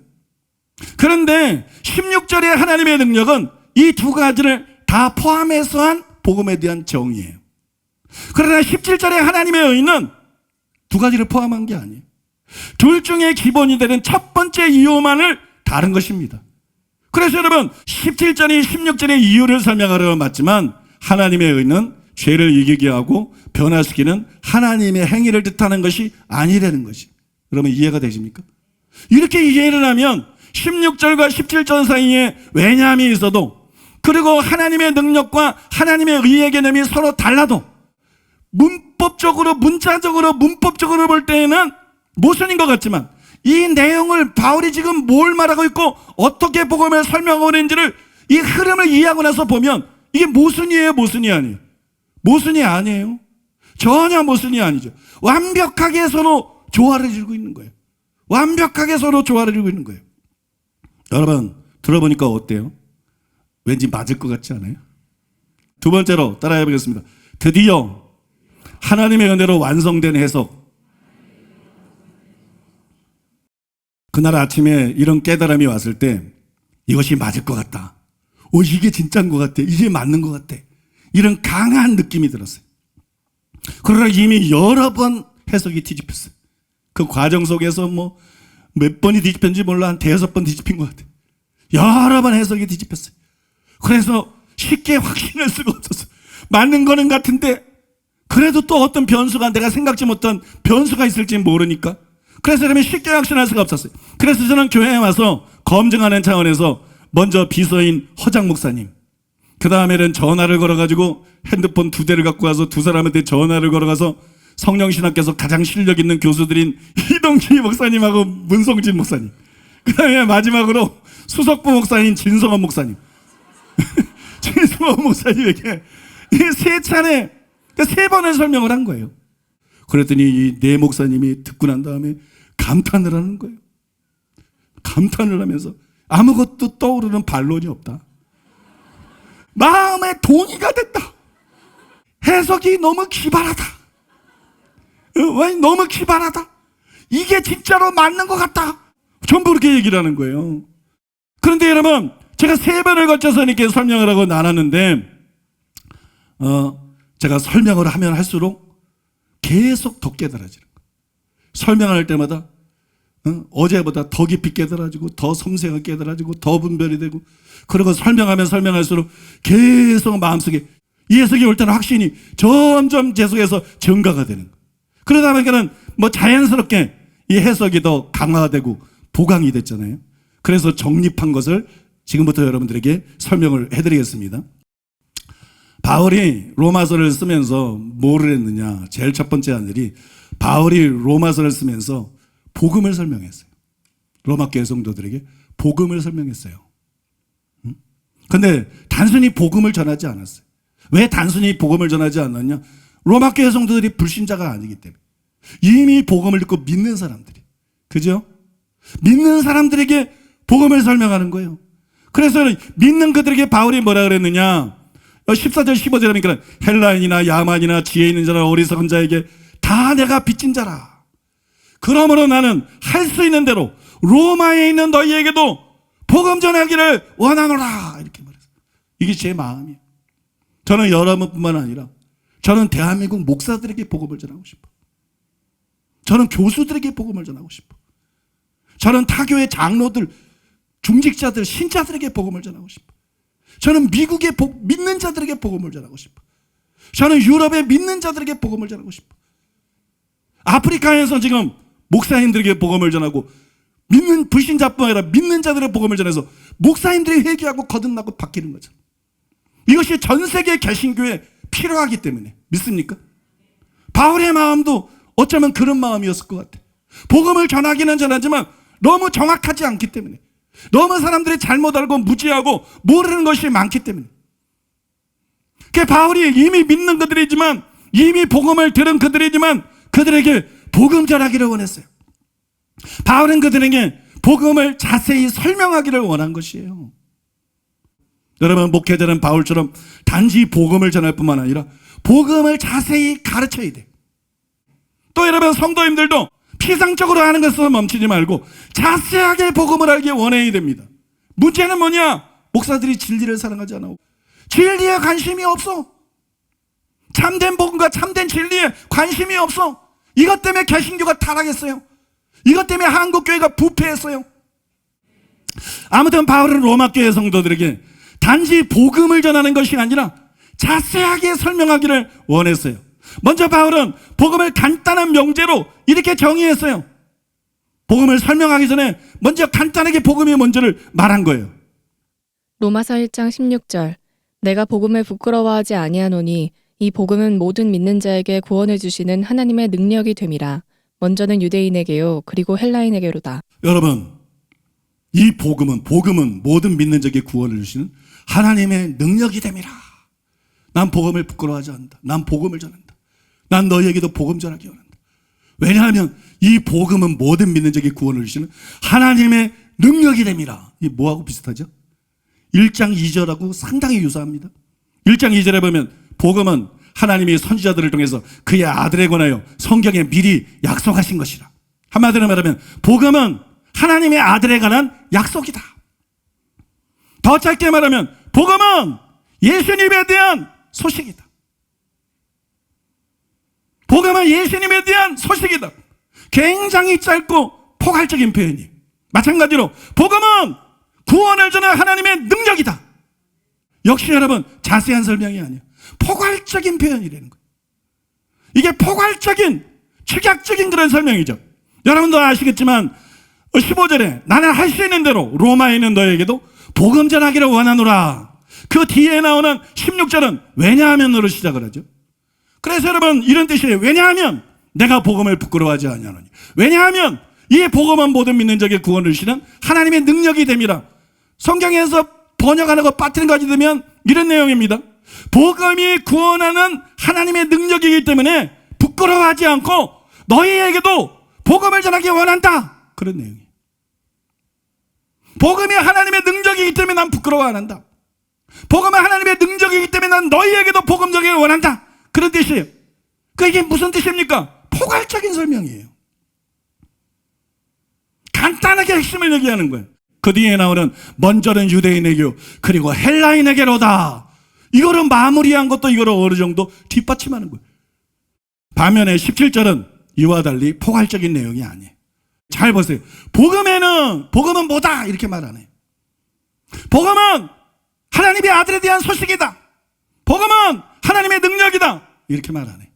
그런데 16절의 하나님의 능력은 이 두 가지를 다 포함해서 한 복음에 대한 정의예요. 그러나 17절의 하나님의 의는 두 가지를 포함한 게 아니에요. 둘 중에 기본이 되는 첫 번째 이유만을 다른 것입니다. 그래서 여러분 17절이 16절의 이유를 설명하려고 맞지만 하나님의 의는 죄를 이기게 하고 변화시키는 하나님의 행위를 뜻하는 것이 아니라는 것이. 여러분 이해가 되십니까? 이렇게 이해를 하면 16절과 17절 사이에 왜냐함이 있어도, 그리고 하나님의 능력과 하나님의 의의 개념이 서로 달라도 문법적으로, 문자적으로, 문법적으로 볼 때에는 모순인 것 같지만 이 내용을 바울이 지금 뭘 말하고 있고 어떻게 복음을 설명하고 있는지를, 이 흐름을 이해하고 나서 보면 이게 모순이에요, 모순이 아니에요? 모순이 아니에요. 전혀 모순이 아니죠. 완벽하게 서로 조화를 이루고 있는 거예요. 완벽하게 서로 조화를 이루고 있는 거예요. 여러분 들어보니까 어때요? 왠지 맞을 것 같지 않아요? 두 번째로 따라해 보겠습니다. 드디어 하나님의 은혜로 완성된 해석. 그날 아침에 이런 깨달음이 왔을 때 이것이 맞을 것 같다. 이게 진짜인 것 같아. 이게 맞는 것 같아. 이런 강한 느낌이 들었어요. 그러나 이미 여러 번 해석이 뒤집혔어요. 그 과정 속에서 몇 번이 뒤집혔는지 몰라. 한 5번 뒤집힌 것 같아요. 여러 번 해석이 뒤집혔어요. 그래서 쉽게 확신할 수가 없었어요. 맞는 거는 같은데 그래도 또 어떤 변수가, 내가 생각지 못한 변수가 있을지 모르니까, 그래서 그러면 쉽게 확신할 수가 없었어요. 그래서 저는 교회에 와서 검증하는 차원에서 먼저 비서인 허장 목사님, 그 다음에는 전화를 걸어가지고 핸드폰 2대를 갖고 와서 두 사람한테 전화를 걸어가서 성령신학교에서 가장 실력 있는 교수들인 이동기 목사님하고 문성진 목사님, 그 다음에 마지막으로 수석부 목사인 진성원 목사님 진성원 목사님에게 이 3차례, 3번을 설명을 한 거예요. 그랬더니 이 네 목사님이 듣고 난 다음에 감탄을 하는 거예요. 감탄을 하면서 아무것도 떠오르는 반론이 없다. 마음에 동의가 됐다. 해석이 너무 기발하다. 너무 기발하다. 이게 진짜로 맞는 것 같다. 전부 그렇게 얘기를 하는 거예요. 그런데 여러분, 제가 3번을 거쳐서 이렇게 설명을 하고 나눴는데, 제가 설명을 하면 할수록 계속 더 깨달아지는 거예요. 설명할 때마다 어제보다 더 깊이 깨달아지고, 더 섬세하게 깨달아지고, 더 분별이 되고, 그리고 설명하면 설명할수록 계속 마음속에 이 해석이 올 때는 확신이 점점 제 속에서 증가가 되는 거예요. 그러다 보니까는 자연스럽게 이 해석이 더 강화되고 보강이 됐잖아요. 그래서 정립한 것을 지금부터 여러분들에게 설명을 해드리겠습니다. 바울이 로마서를 쓰면서 뭐를 했느냐? 제일 첫 번째 한 일이 바울이 로마서를 쓰면서 복음을 설명했어요. 로마 교회 성도들에게 복음을 설명했어요. 근데 단순히 복음을 전하지 않았어요. 왜 단순히 복음을 전하지 않았냐? 로마 교회 성도들이 불신자가 아니기 때문에 이미 복음을 듣고 믿는 사람들이, 그죠? 믿는 사람들에게 복음을 설명하는 거예요. 그래서 믿는 그들에게 바울이 뭐라 그랬느냐? 14절 15절에 보니까 헬라인이나 야만이나 지혜 있는 자나 어리석은 자에게 다 내가 빚진 자라. 그러므로 나는 할 수 있는 대로 로마에 있는 너희에게도 복음 전하기를 원하노라. 이렇게 말했어요. 이게 제 마음이에요. 저는 여러분뿐만 아니라 저는 대한민국 목사들에게 복음을 전하고 싶어. 저는 교수들에게 복음을 전하고 싶어. 저는 타교의 장로들, 중직자들, 신자들에게 복음을 전하고 싶어. 저는 미국의 믿는 자들에게 복음을 전하고 싶어. 저는 유럽의 믿는 자들에게 복음을 전하고 싶어. 아프리카에서 지금 목사님들에게 복음을 전하고 믿는 불신자뿐 아니라 믿는 자들의 복음을 전해서 목사님들이 회개하고 거듭나고 바뀌는 거죠. 이것이 전 세계 개신교에 필요하기 때문에. 믿습니까? 바울의 마음도 어쩌면 그런 마음이었을 것 같아요. 복음을 전하기는 전하지만 너무 정확하지 않기 때문에, 너무 사람들이 잘못 알고 무지하고 모르는 것이 많기 때문에. 그 바울이 이미 믿는 그들이지만, 이미 복음을 들은 그들이지만 그들에게 복음 전하기를 원했어요. 바울은 그들에게 복음을 자세히 설명하기를 원한 것이에요. 여러분, 목회자는 바울처럼 단지 복음을 전할 뿐만 아니라 복음을 자세히 가르쳐야 돼. 또 여러분, 성도님들도 피상적으로 하는 것으로 멈추지 말고 자세하게 복음을 알기 원해야 됩니다. 문제는 뭐냐? 목사들이 진리를 사랑하지 않아. 진리에 관심이 없어. 참된 복음과 참된 진리에 관심이 없어. 이것 때문에 개신교가 타락했어요. 이것 때문에 한국교회가 부패했어요. 아무튼 바울은 로마교회 성도들에게 단지 복음을 전하는 것이 아니라 자세하게 설명하기를 원했어요. 먼저 바울은 복음을 간단한 명제로 이렇게 정의했어요. 복음을 설명하기 전에 먼저 간단하게 복음이 뭔지를 말한 거예요. 로마서 1장 16절. 내가 복음을 부끄러워하지 아니하노니 이 복음은 모든 믿는 자에게 구원을 주시는 하나님의 능력이 됨이라. 먼저는 유대인에게요, 그리고 헬라인에게로다. 여러분, 이 복음은 모든 믿는 자에게 구원을 주시는 하나님의 능력이 됨이라. 난 복음을 부끄러워하지 않는다. 난 복음을 전한다. 난 너희에게도 복음 전하기 원한다. 왜냐하면 이 복음은 모든 믿는 자에게 구원을 주시는 하나님의 능력이 됨이라. 이게 뭐하고 비슷하죠? 1장 2절하고 상당히 유사합니다. 1장 2절에 보면 복음은 하나님이 선지자들을 통해서 그의 아들에 관하여 성경에 미리 약속하신 것이라. 한마디로 말하면 복음은 하나님의 아들에 관한 약속이다. 더 짧게 말하면 복음은 예수님에 대한 소식이다. 복음은 예수님에 대한 소식이다. 굉장히 짧고 포괄적인 표현이에요. 마찬가지로 복음은 구원을 주는 하나님의 능력이다. 역시 여러분, 자세한 설명이 아니에요. 포괄적인 표현이라는 거예요. 이게 포괄적인, 축약적인 그런 설명이죠. 여러분도 아시겠지만 15절에 나는 할 수 있는 대로 로마에 있는 너에게도 복음 전하기를 원하노라. 그 뒤에 나오는 16절은 왜냐하면으로 시작을 하죠. 그래서 여러분, 이런 뜻이에요. 왜냐하면 내가 복음을 부끄러워하지 아니하노니. 왜냐하면 이 복음은 모든 믿는 자에게 구원을 주시는 하나님의 능력이 됨이라. 성경에서 번역하는 거 빠뜨린 가지 되면 이런 내용입니다. 복음이 구원하는 하나님의 능력이기 때문에 부끄러워하지 않고 너희에게도 복음을 전하기 원한다. 그런 내용이에요. 복음이 하나님의 능력이기 때문에 난 부끄러워 안 한다. 복음은 하나님의 능력이기 때문에 난 너희에게도 복음 전하기를 원한다. 그런 뜻이에요. 이게 무슨 뜻입니까? 포괄적인 설명이에요. 간단하게 핵심을 얘기하는 거예요. 그 뒤에 나오는 먼저는 유대인에게요, 그리고 헬라인에게로다. 이거를 마무리한 것도 이거를 어느 정도 뒷받침하는 거예요. 반면에 17절은 이와 달리 포괄적인 내용이 아니에요. 잘 보세요. 복음은 뭐다? 이렇게 말 안 해요. 복음은 하나님의 아들에 대한 소식이다. 복음은 하나님의 능력이다. 이렇게 말 안 해요.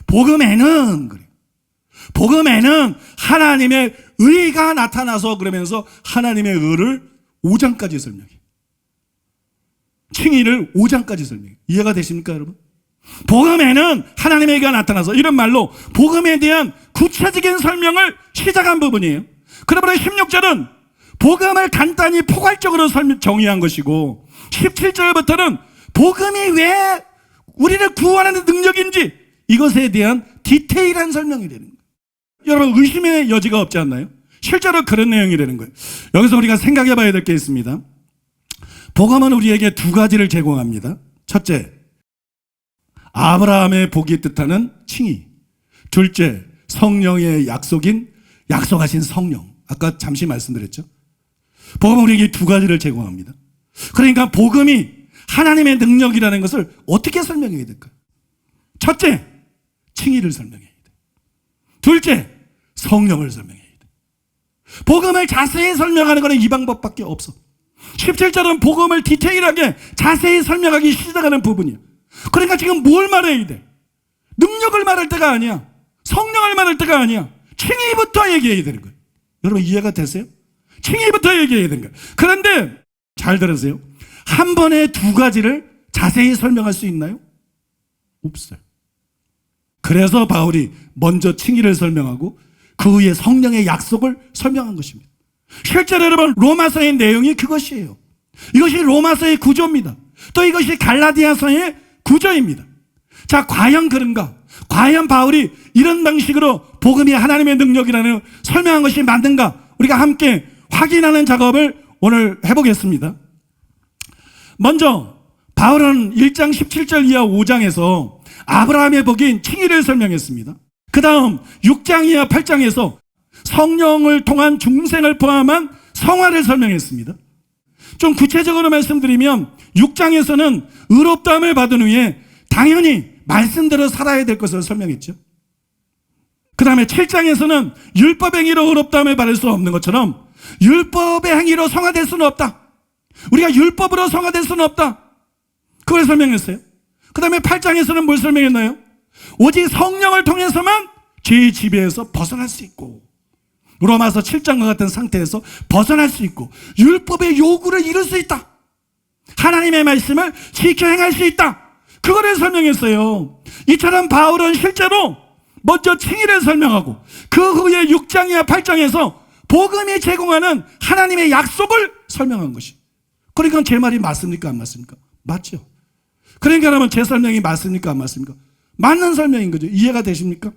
복음에는 그래요. 복음에는 하나님의 의가 나타나서 그러면서 하나님의 의를 5장까지 설명해. 칭의를 5장까지 설명해. 이해가 되십니까, 여러분? 복음에는 하나님의 의가 나타나서 이런 말로 복음에 대한 구체적인 설명을 시작한 부분이에요. 그러므로 16절은 복음을 간단히 포괄적으로 정의한 것이고 17절부터는 복음이 왜 우리를 구원하는 능력인지 이것에 대한 디테일한 설명이 되는 거예요. 여러분 의심의 여지가 없지 않나요? 실제로 그런 내용이 되는 거예요. 여기서 우리가 생각해 봐야 될 게 있습니다. 복음은 우리에게 두 가지를 제공합니다. 첫째, 아브라함의 복이 뜻하는 칭의. 둘째, 성령의 약속인 약속하신 성령. 아까 잠시 말씀드렸죠. 복음은 우리에게 두 가지를 제공합니다. 그러니까 복음이 하나님의 능력이라는 것을 어떻게 설명해야 될까요? 첫째, 칭의를 설명해야 돼. 둘째, 성령을 설명해야 돼. 복음을 자세히 설명하는 것은 이 방법밖에 없어. 17절은 복음을 디테일하게 자세히 설명하기 시작하는 부분이야. 그러니까 지금 뭘 말해야 돼? 능력을 말할 때가 아니야. 성령을 말할 때가 아니야. 칭의부터 얘기해야 되는 거예요. 여러분 이해가 되세요? 칭의부터 얘기해야 되는 거예요. 그런데 잘 들으세요. 한 번에 두 가지를 자세히 설명할 수 있나요? 없어요. 그래서 바울이 먼저 칭의를 설명하고 그 후에 성령의 약속을 설명한 것입니다. 실제로 여러분 로마서의 내용이 그것이에요. 이것이 로마서의 구조입니다. 또 이것이 갈라디아서의 구조입니다. 자, 과연 그런가? 과연 바울이 이런 방식으로 복음이 하나님의 능력이라는 설명한 것이 맞는가? 우리가 함께 확인하는 작업을 오늘 해보겠습니다. 먼저 바울은 1장 17절 이하 5장에서 아브라함의 복인 칭의를 설명했습니다. 그 다음 6장 이하 8장에서 성령을 통한 중생을 포함한 성화를 설명했습니다. 좀 구체적으로 말씀드리면 6장에서는 의롭다함을 받은 후에 당연히 말씀대로 살아야 될 것을 설명했죠. 그 다음에 7장에서는 율법 행위로 의롭다함을 받을 수 없는 것처럼 율법의 행위로 성화될 수는 없다. 우리가 율법으로 성화될 수는 없다. 그걸 설명했어요. 그 다음에 8장에서는 뭘 설명했나요? 오직 성령을 통해서만 죄의 지배에서 벗어날 수 있고 로마서 7장과 같은 상태에서 벗어날 수 있고 율법의 요구를 이룰 수 있다. 하나님의 말씀을 지켜 행할 수 있다. 그거를 설명했어요. 이처럼 바울은 실제로 먼저 칭의를 설명하고 그 후에 6장이나 8장에서 복음이 제공하는 하나님의 약속을 설명한 것이. 그러니까 제 말이 맞습니까? 안 맞습니까? 맞죠. 그러니까 여러분 제 설명이 맞습니까? 안 맞습니까? 맞는 설명인 거죠. 이해가 되십니까?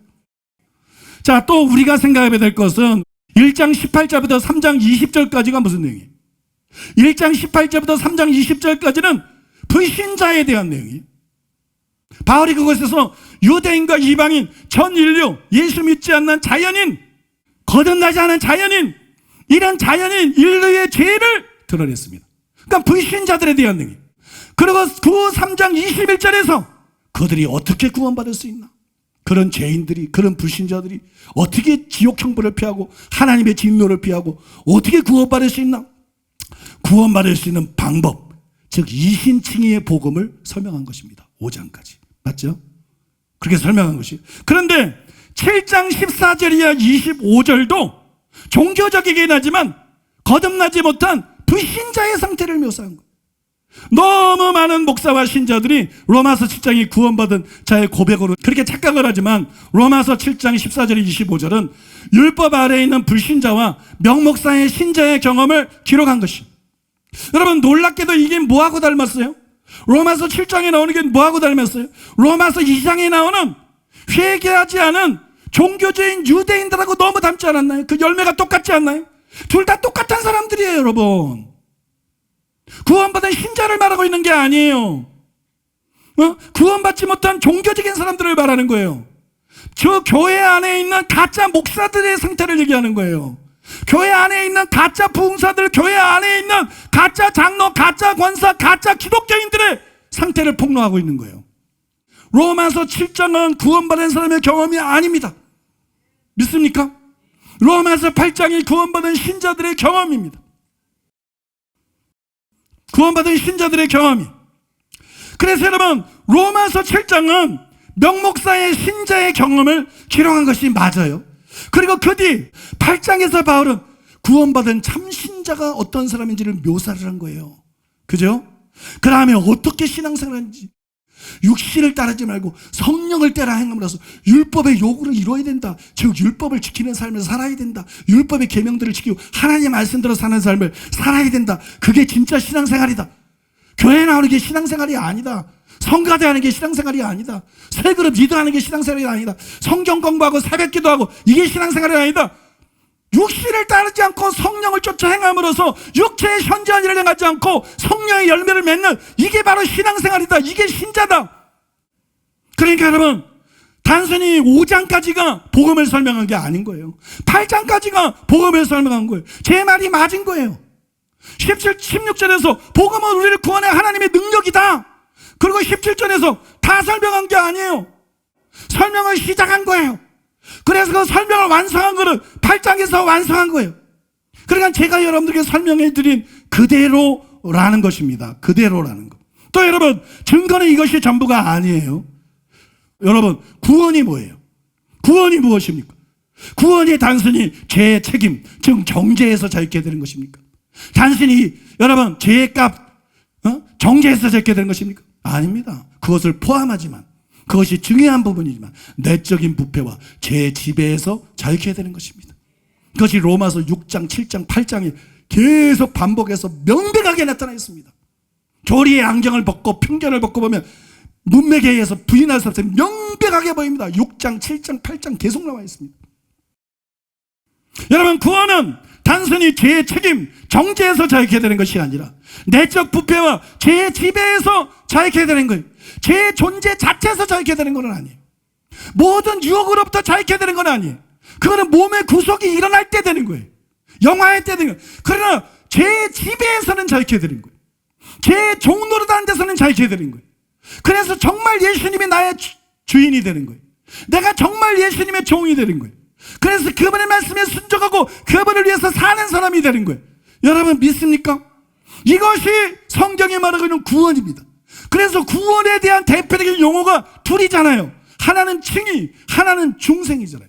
자, 또 우리가 생각해야 될 것은 1장 18절부터 3장 20절까지가 무슨 내용이에요? 1장 18절부터 3장 20절까지는 불신자에 대한 내용이에요. 바울이 그것에서 유대인과 이방인, 전 인류, 예수 믿지 않는 자연인, 거듭나지 않은 자연인, 이런 자연인 인류의 죄를 드러냈습니다. 그러니까 불신자들에 대한 내용이에요. 그리고 그 3장 21절에서 그들이 어떻게 구원받을 수 있나? 그런 죄인들이, 그런 불신자들이 어떻게 지옥 형벌을 피하고 하나님의 진노를 피하고 어떻게 구원받을 수 있나? 구원받을 수 있는 방법, 즉 이신칭의의 복음을 설명한 것입니다. 5장까지. 맞죠? 그렇게 설명한 것이. 그런데 7장 14절 이하 25절도 종교적이긴 하지만 거듭나지 못한 불신자의 상태를 묘사한 거예요. 너무 많은 목사와 신자들이 로마서 7장이 구원받은 자의 고백으로 그렇게 착각을 하지만 로마서 7장 14절 25절은 율법 아래에 있는 불신자와 명목사의 신자의 경험을 기록한 것이. 여러분 놀랍게도 이게 뭐하고 닮았어요? 로마서 7장에 나오는 게 뭐하고 닮았어요? 로마서 2장에 나오는 회개하지 않은 종교주의인 유대인들하고 너무 닮지 않았나요? 그 열매가 똑같지 않나요? 둘 다 똑같은 사람들이에요, 여러분. 구원받은 신자를 말하고 있는 게 아니에요. 구원받지 못한 종교적인 사람들을 말하는 거예요. 저 교회 안에 있는 가짜 목사들의 상태를 얘기하는 거예요. 교회 안에 있는 가짜 부흥사들, 교회 안에 있는 가짜 장로, 가짜 권사, 가짜 기독교인들의 상태를 폭로하고 있는 거예요. 로마서 7장은 구원받은 사람의 경험이 아닙니다. 믿습니까? 로마서 8장이 구원받은 신자들의 경험입니다. 구원받은 신자들의 경험이. 그래서 여러분 로마서 7장은 명목사의 신자의 경험을 기록한 것이 맞아요. 그리고 그 뒤 8장에서 바울은 구원받은 참신자가 어떤 사람인지를 묘사를 한 거예요. 그죠? 그 다음에 어떻게 신앙생활을 하는지, 육신을 따르지 말고 성령을 따라 행함으로써 율법의 요구를 이루어야 된다. 즉 율법을 지키는 삶을 살아야 된다. 율법의 계명들을 지키고 하나님의 말씀대로 사는 삶을 살아야 된다. 그게 진짜 신앙생활이다. 교회 나오는 게 신앙생활이 아니다. 성가대 하는 게 신앙생활이 아니다. 세 그릇 기도하는 게 신앙생활이 아니다. 성경 공부하고 새벽 기도하고 이게 신앙생활이 아니다. 육신을 따르지 않고 성령을 쫓아 행함으로써 육체의 현저한 일을 행하지 않고 성령의 열매를 맺는, 이게 바로 신앙생활이다. 이게 신자다. 그러니까 여러분, 단순히 5장까지가 복음을 설명한 게 아닌 거예요. 8장까지가 복음을 설명한 거예요. 제 말이 맞은 거예요. 16절에서 복음은 우리를 구원해 하나님의 능력이다. 그리고 17절에서 다 설명한 게 아니에요. 설명을 시작한 거예요. 그래서 그 설명을 완성한 거는 8장에서 완성한 거예요. 그러니까 제가 여러분들에게 설명해 드린 그대로라는 것입니다. 그대로라는 것. 또 여러분, 증거는 이것이 전부가 아니에요. 여러분, 구원이 뭐예요? 구원이 무엇입니까? 구원이 단순히 죄의 책임, 즉 정죄에서 자유케 되는 것입니까? 단순히 여러분 죄의 값, 정죄에서 자유케 되는 것입니까? 아닙니다. 그것을 포함하지만, 그것이 중요한 부분이지만 내적인 부패와 죄의 지배에서 자유케 되는 것입니다. 그것이 로마서 6장, 7장, 8장에 계속 반복해서 명백하게 나타나 있습니다. 교리의 안경을 벗고 편견을 벗고 보면 문맥에 의해서 부인할 수 없어요. 명백하게 보입니다. 6장, 7장, 8장 계속 나와 있습니다. 여러분, 구원은 단순히 죄의 책임, 정죄에서 자유케 되는 것이 아니라 내적 부패와 죄의 지배에서 자유케 되는 거예요. 죄의 존재 자체에서 자유케 되는 건 아니에요. 모든 유혹으로부터 자유케 되는 건 아니에요. 그거는 몸의 구속이 일어날 때 되는 거예요. 영화의 때 되는 거예요. 그러나 죄의 지배에서는 자유케 되는 거예요. 죄의 종 노릇하는 데서는 자유케 되는 거예요. 그래서 정말 예수님이 나의 주인이 되는 거예요. 내가 정말 예수님의 종이 되는 거예요. 그래서 그분의 말씀에 순종하고 그분을 위해서 사는 사람이 되는 거예요. 여러분 믿습니까? 이것이 성경이 말하고 있는 구원입니다. 그래서 구원에 대한 대표적인 용어가 둘이잖아요. 하나는 칭의, 하나는 중생이잖아요.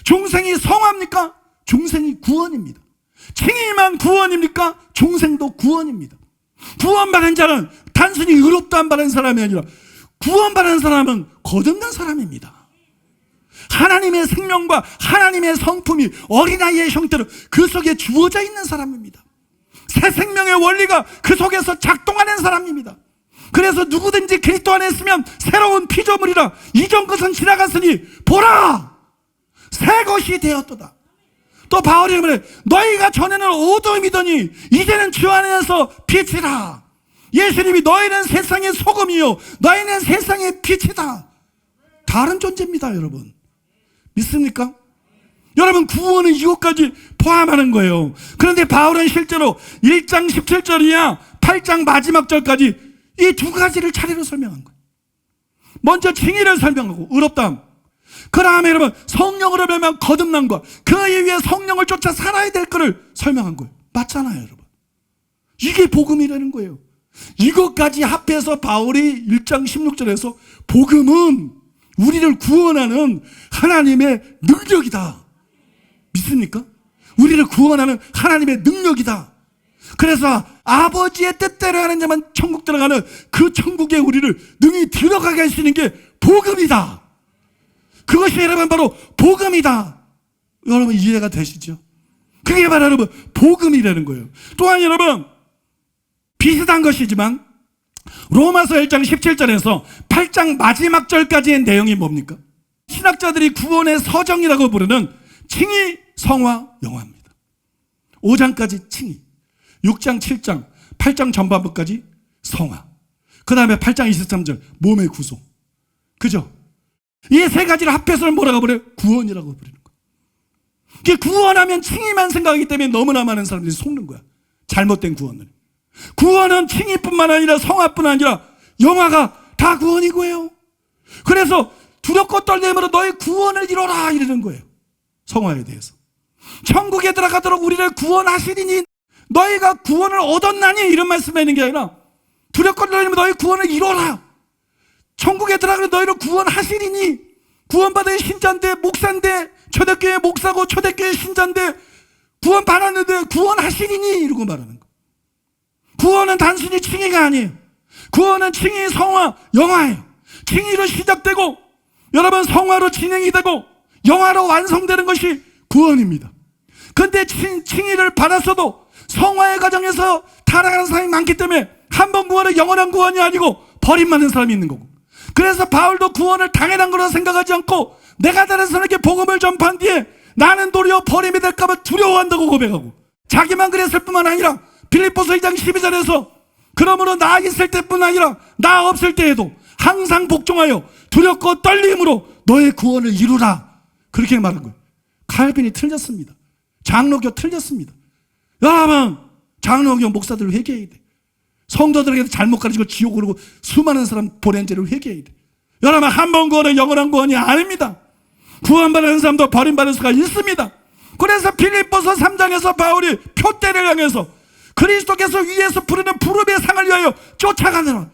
중생이 성화입니까? 중생이 구원입니다. 칭의만 구원입니까? 중생도 구원입니다. 구원받은 자는 단순히 의롭다 받은 사람이 아니라 구원받은 사람은 거듭난 사람입니다. 하나님의 생명과 하나님의 성품이 어린아이의 형태로 그 속에 주어져 있는 사람입니다. 새 생명의 원리가 그 속에서 작동하는 사람입니다. 그래서 누구든지 그리스도 안에 있으면 새로운 피조물이라, 이전 것은 지나갔으니 보라 새 것이 되었도다. 또 바울이 말해, 너희가 전에는 어둠이더니 이제는 주 안에서 빛이라. 예수님이 너희는 세상의 소금이요 너희는 세상의 빛이다. 다른 존재입니다. 여러분 믿습니까? 여러분 구원은 이것까지 포함하는 거예요. 그런데 바울은 실제로 1장 17절이야 8장 마지막 절까지 이 두 가지를 차례로 설명한 거예요. 먼저 칭의를 설명하고 의롭다함, 그 다음에 여러분 성령으로 말미암아 거듭남과 그 이후에 성령을 쫓아 살아야 될 것을 설명한 거예요. 맞잖아요. 여러분 이게 복음이라는 거예요. 이것까지 합해서 바울이 1장 16절에서 복음은 우리를 구원하는 하나님의 능력이다. 믿습니까? 우리를 구원하는 하나님의 능력이다. 그래서 아버지의 뜻대로 하는 자만 천국 들어가는 그 천국에 우리를 능히 들어가게 할 수 있는 게 복음이다. 그것이 여러분 바로 복음이다. 여러분 이해가 되시죠? 그게 바로 여러분 복음이라는 거예요. 또한 여러분 비슷한 것이지만 로마서 1장 17절에서 8장 마지막 절까지의 내용이 뭡니까? 신학자들이 구원의 서정이라고 부르는 칭의, 성화, 영화입니다. 5장까지 칭의, 6장, 7장, 8장 전반부까지 성화, 그 다음에 8장 23절 몸의 구속. 그죠? 이 세 가지를 합해서 뭐라고 부려요? 구원이라고 부르는 거예요. 구원하면 칭의만 생각하기 때문에 너무나 많은 사람들이 속는 거야. 잘못된 구원을. 구원은 칭의뿐만 아니라 성화뿐 아니라 영화가 다 구원이고요. 그래서 두렵고 떨림으로 너의 구원을 이뤄라 이러는 거예요. 성화에 대해서. 천국에 들어가도록 우리를 구원하시리니 너희가 구원을 얻었나니 이런 말씀을 하는 게 아니라 두렵고 떨림으로 너의 구원을 이뤄라. 천국에 들어가면 너희를 구원하시리니, 구원받은 신자인데 목사인데 초대교회 목사고 초대교회 신자인데 구원 받았는데 구원하시리니? 이러고 말하는 거. 구원은 단순히 칭의가 아니에요. 구원은 칭의, 성화, 영화예요. 칭의로 시작되고 여러분 성화로 진행이 되고 영화로 완성되는 것이 구원입니다. 근데 칭의를 받았어도 성화의 과정에서 타락하는 사람이 많기 때문에 한 번 구원은 영원한 구원이 아니고 버림받는 사람이 있는 거고, 그래서 바울도 구원을 당연한 거라 생각하지 않고 내가 다른 사람에게 복음을 전파한 뒤에 나는 도리어 버림이 될까봐 두려워한다고 고백하고, 자기만 그랬을 뿐만 아니라 빌립보서 2장 12절에서 그러므로 나 있을 때뿐 아니라 나 없을 때에도 항상 복종하여 두렵고 떨림으로 너의 구원을 이루라, 그렇게 말한 거예요. 칼빈이 틀렸습니다. 장로교 틀렸습니다. 여러분, 장로교 목사들 회개해야 돼. 성도들에게 잘못 가르치고 지옥 오르고 수많은 사람 보낸 죄를 회개해야 돼. 여러분, 한 번 구원은 영원한 구원이 아닙니다. 구원받은 사람도 버림받을 수가 있습니다. 그래서 빌립보서 3장에서 바울이 표대를 향해서 그리스도께서 위에서 부르는 부름의 상을 위하여 쫓아가느라.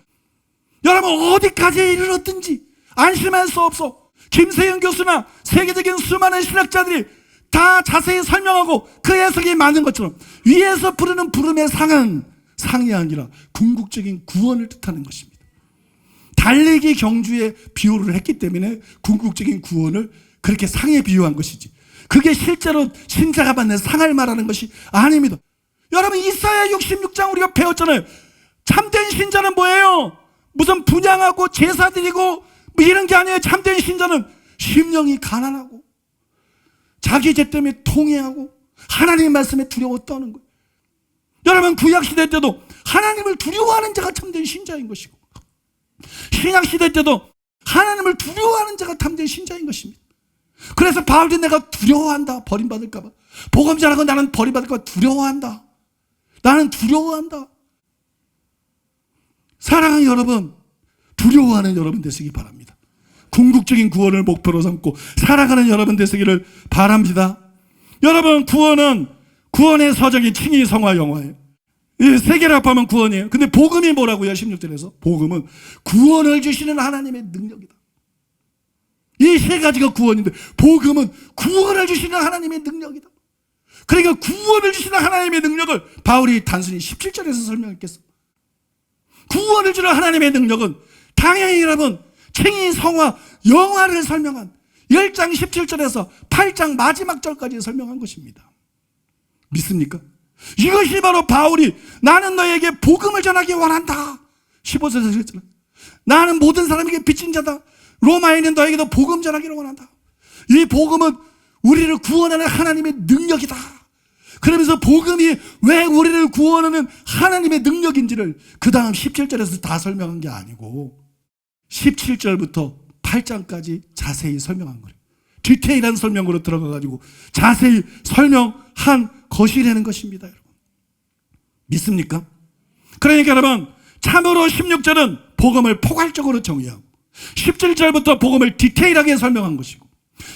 여러분, 어디까지 이르렀든지 안심할 수 없어. 김세영 교수나 세계적인 수많은 신학자들이 다 자세히 설명하고 그 해석이 많은 것처럼 위에서 부르는 부름의 상은 상이 아니라 궁극적인 구원을 뜻하는 것입니다. 달리기 경주에 비유를 했기 때문에 궁극적인 구원을 그렇게 상에 비유한 것이지, 그게 실제로 신자가 받는 상을 말하는 것이 아닙니다. 여러분, 이사야 66장 우리가 배웠잖아요. 참된 신자는 뭐예요? 무슨 분양하고 제사 드리고 뭐 이런 게 아니에요. 참된 신자는 심령이 가난하고 자기 죄 때문에 통회하고 하나님의 말씀에 두려워 떠는 거예요. 여러분, 구약시대 때도 하나님을 두려워하는 자가 참된 신자인 것이고, 신약시대 때도 하나님을 두려워하는 자가 참된 신자인 것입니다. 그래서 바울이 내가 두려워한다, 버림받을까봐. 복음 전하고 나는 버림받을까봐 두려워한다. 나는 두려워한다. 사랑하는 여러분, 두려워하는 여러분 되시기 바랍니다. 궁극적인 구원을 목표로 삼고 살아가는 여러분 되시기를 바랍니다. 여러분, 구원은 구원의 서적이 칭의, 성화, 영화예요. 세 개를 합하면 구원이에요. 근데 복음이 뭐라고요? 16절에서 복음은 구원을 주시는 하나님의 능력이다. 이 세 가지가 구원인데 복음은 구원을 주시는 하나님의 능력이다. 그러니까 구원을 주시는 하나님의 능력을 바울이 단순히 17절에서 설명했겠어. 구원을 주는 하나님의 능력은 당연히 여러분 칭의, 성화, 영화를 설명한 1장 17절에서 8장 마지막 절까지 설명한 것입니다. 믿습니까? 이것이 바로 바울이 나는 너에게 복음을 전하기 원한다 15절에서 그랬잖아요. 나는 모든 사람에게 빚진 자다. 로마에 있는 너에게도 복음 전하기를 원한다. 이 복음은 우리를 구원하는 하나님의 능력이다. 그러면서 복음이 왜 우리를 구원하는 하나님의 능력인지를 그 다음 17절에서 다 설명한 게 아니고 17절부터 8장까지 자세히 설명한 거예요. 디테일한 설명으로 들어가가지고 자세히 설명한 것이라는 것입니다. 여러분, 믿습니까? 그러니까 여러분, 참으로 16절은 복음을 포괄적으로 정의하고 17절부터 복음을 디테일하게 설명한 것이고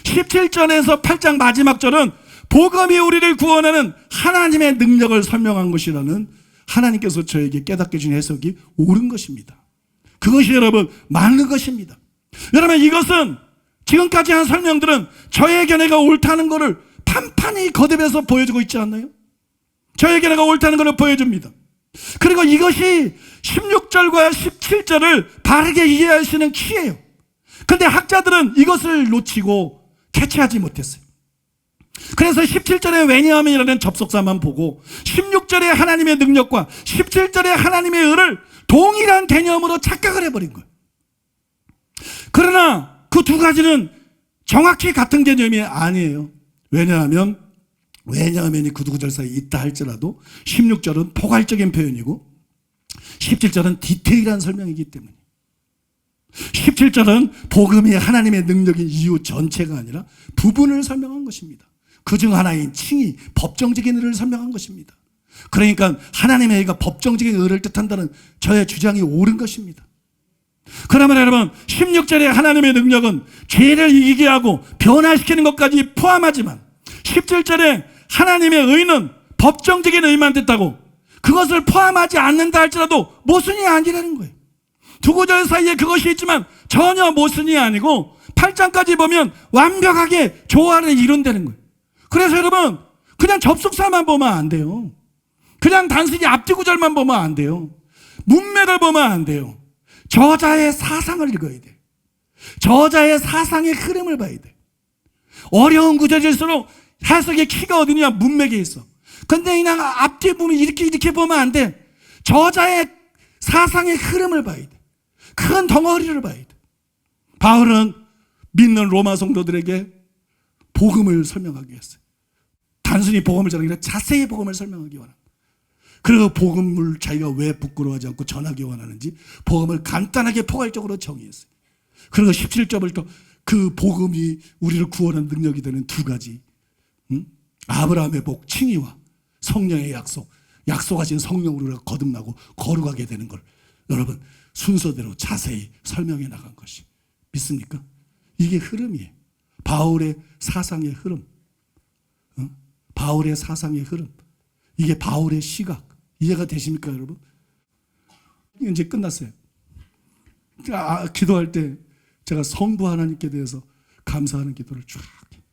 17절에서 8장 마지막 절은 복음이 우리를 구원하는 하나님의 능력을 설명한 것이라는 하나님께서 저에게 깨닫게 준 해석이 옳은 것입니다. 그것이 여러분 맞는 것입니다. 여러분, 이것은 지금까지 한 설명들은 저의 견해가 옳다는 것을 판판히 거듭해서 보여주고 있지 않나요? 저의 견해가 옳다는 것을 보여줍니다. 그리고 이것이 16절과 17절을 바르게 이해할 수 있는 키예요. 그런데 학자들은 이것을 놓치고 캐치하지 못했어요. 그래서 17절에 왜냐하면이라는 접속사만 보고 16절의 하나님의 능력과 17절의 하나님의 의를 동일한 개념으로 착각을 해버린 거예요. 그러나 그 두 가지는 정확히 같은 개념이 아니에요. 왜냐하면이 그 두 절 사이에 있다 할지라도 16절은 포괄적인 표현이고 17절은 디테일한 설명이기 때문에 17절은 복음이 하나님의 능력인 이유 전체가 아니라 부분을 설명한 것입니다. 그중 하나인 칭의, 법정적인 의를 설명한 것입니다. 그러니까 하나님의 의가 법정적인 의를 뜻한다는 저의 주장이 옳은 것입니다. 그러면 여러분, 16절의 하나님의 능력은 죄를 이기게 하고 변화시키는 것까지 포함하지만 17절의 하나님의 의는 법정적인 의만 뜻하고 그것을 포함하지 않는다 할지라도 모순이 아니라는 거예요. 두 구절 사이에 그것이 있지만 전혀 모순이 아니고 8장까지 보면 완벽하게 조화를 이룬다는 거예요. 그래서 여러분, 그냥 접속사만 보면 안 돼요. 그냥 단순히 앞뒤 구절만 보면 안 돼요. 문맥을 보면 안 돼요. 저자의 사상을 읽어야 돼요. 저자의 사상의 흐름을 봐야 돼요. 어려운 구절일수록 해석의 키가 어디냐? 문맥에 있어. 근데 그냥 앞뒤 보면 이렇게 보면 안 돼. 저자의 사상의 흐름을 봐야 돼. 큰 덩어리를 봐야 돼. 바울은 믿는 로마 성도들에게 복음을 설명하기 위해서 단순히 복음을 전하기 아니라 자세히 복음을 설명하기 원합니다. 그리고 복음을 자기가 왜 부끄러워하지 않고 전하기 원하는지 복음을 간단하게 포괄적으로 정의했어요. 그리고 17절부터 그 복음이 우리를 구원하는 능력이 되는 두 가지, 아브라함의 복, 칭의와 성령의 약속, 약속하신 성령으로 우리가 거듭나고 거룩하게 되는 걸 여러분 순서대로 자세히 설명해 나간 것이 믿습니까? 이게 흐름이에요. 바울의 사상의 흐름, 바울의 사상의 흐름, 이게 바울의 시각. 이해가 되십니까, 여러분? 이제 끝났어요. 기도할 때 제가 성부 하나님께 대해서 감사하는 기도를 쫙 해요.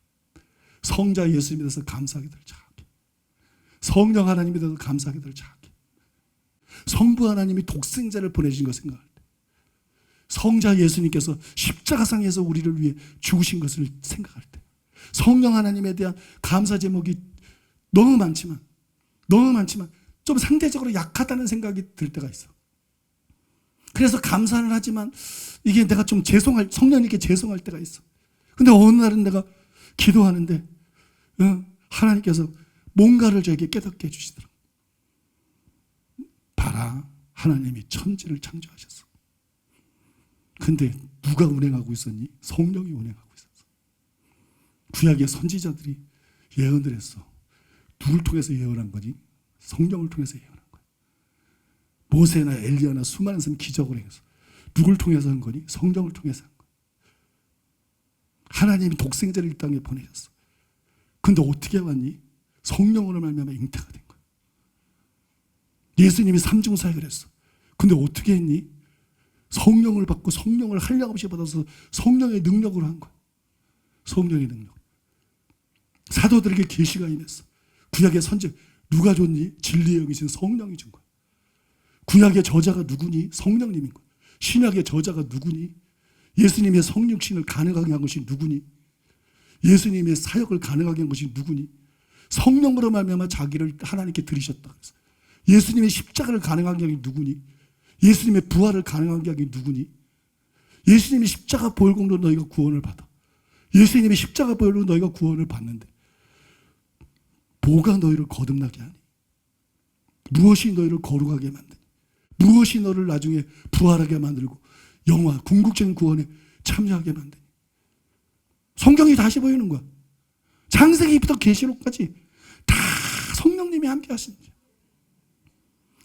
성자 예수님에 대해서 감사하는 기도를 쫙 해요. 성령 하나님에 대해서 감사하는 기도를 쫙 해요. 성부 하나님이 독생자를 보내신 것 생각할 때, 성자 예수님께서 십자가상에서 우리를 위해 죽으신 것을 생각할 때, 성령 하나님에 대한 감사 제목이 너무 많지만 좀 상대적으로 약하다는 생각이 들 때가 있어. 그래서 감사는 하지만 이게 내가 좀 성령님께 죄송할 때가 있어. 근데 어느 날은 내가 기도하는데 하나님께서 뭔가를 저에게 깨닫게 해주시더라고. 봐라, 하나님이 천지를 창조하셨어. 근데 누가 운행하고 있었니? 성령이 운행하고 있었어. 구약의 선지자들이 예언을 했어. 누굴 통해서 예언한 거지? 성령을 통해서 예언한 거야. 모세나 엘리야나 수많은 사람 기적을 행해서 누굴 통해서 한 거니? 성령을 통해서 한 거야. 하나님이 독생자를 이 땅에 보내셨어. 근데 어떻게 왔니? 성령으로 말미암아 잉태가 된 거야. 예수님이 삼중사역을 했어. 근데 어떻게 했니? 성령을 받고 성령을 한량없이 받아서 성령의 능력으로 한 거야. 성령의 능력. 사도들에게 계시가 임했어. 구약의 선지 누가 줬니? 진리의 영이신 성령이 준 거야. 구약의 저자가 누구니? 성령님인 거야. 신약의 저자가 누구니? 예수님의 성육신을 가능하게 한 것이 누구니? 예수님의 사역을 가능하게 한 것이 누구니? 성령으로 말미암아 자기를 하나님께 드리셨다. 그래서 예수님의 십자가를 가능하게 한 게 누구니? 예수님의 부활을 가능하게 한 게 누구니? 예수님의 십자가 보혈공로 너희가 구원을 받아. 예수님의 십자가 보혈로 너희가 구원을 받는데 뭐가 너희를 거듭나게 하니? 무엇이 너희를 거룩하게 만드니? 무엇이 너를 나중에 부활하게 만들고 영화, 궁극적인 구원에 참여하게 만드니? 성경이 다시 보이는 거야. 창세기부터 계시록까지 다 성령님이 함께 하시는 거야.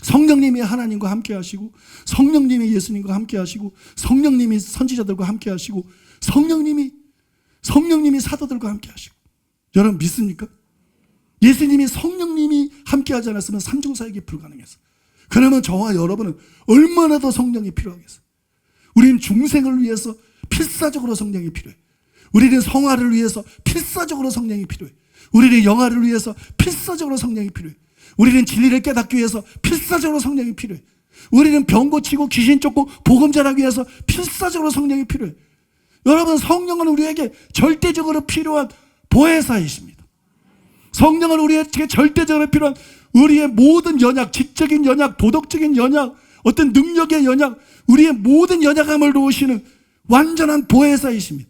성령님이 하나님과 함께 하시고, 성령님이 예수님과 함께 하시고, 성령님이 선지자들과 함께 하시고, 성령님이 사도들과 함께 하시고. 여러분 믿습니까? 예수님이 성령님이 함께 하지 않았으면 삼중사역이 불가능했어. 그러면 저와 여러분은 얼마나 더 성령이 필요하겠어. 우리는 중생을 위해서 필사적으로 성령이 필요해. 우리는 성화를 위해서 필사적으로 성령이 필요해. 우리는 영화를 위해서 필사적으로 성령이 필요해. 우리는 진리를 깨닫기 위해서 필사적으로 성령이 필요해. 우리는 병 고치고 귀신 쫓고 복음 전하기 위해서 필사적으로 성령이 필요해. 여러분, 성령은 우리에게 절대적으로 필요한 보혜사이십니다. 성령은 우리에게 절대적으로 필요한 우리의 모든 연약, 지적인 연약, 도덕적인 연약, 어떤 능력의 연약, 우리의 모든 연약함을 도우시는 완전한 보혜사이십니다.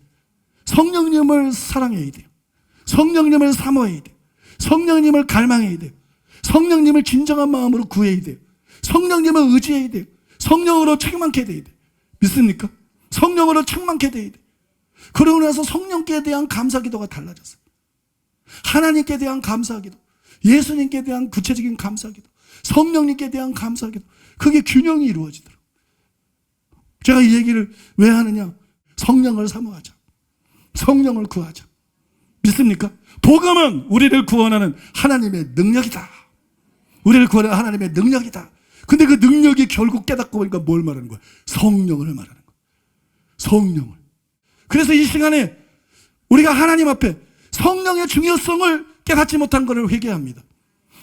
성령님을 사랑해야 돼요. 성령님을 사모해야 돼요. 성령님을 갈망해야 돼요. 성령님을 진정한 마음으로 구해야 돼요. 성령님을 의지해야 돼요. 성령으로 충만케 돼야 돼요. 믿습니까? 성령으로 충만케 돼야 돼요. 그러고 나서 성령께 대한 감사기도가 달라졌어요. 하나님께 대한 감사기도, 예수님께 대한 구체적인 감사기도, 성령님께 대한 감사기도, 그게 균형이 이루어지더라고요. 제가 이 얘기를 왜 하느냐? 성령을 사모하자. 성령을 구하자. 믿습니까? 복음은 우리를 구원하는 하나님의 능력이다. 우리를 구원하는 하나님의 능력이다. 근데 그 능력이 결국 깨닫고 보니까 뭘 말하는 거야? 성령을 말하는 거야. 성령을. 그래서 이 시간에 우리가 하나님 앞에 성령의 중요성을 깨닫지 못한 것을 회개합니다.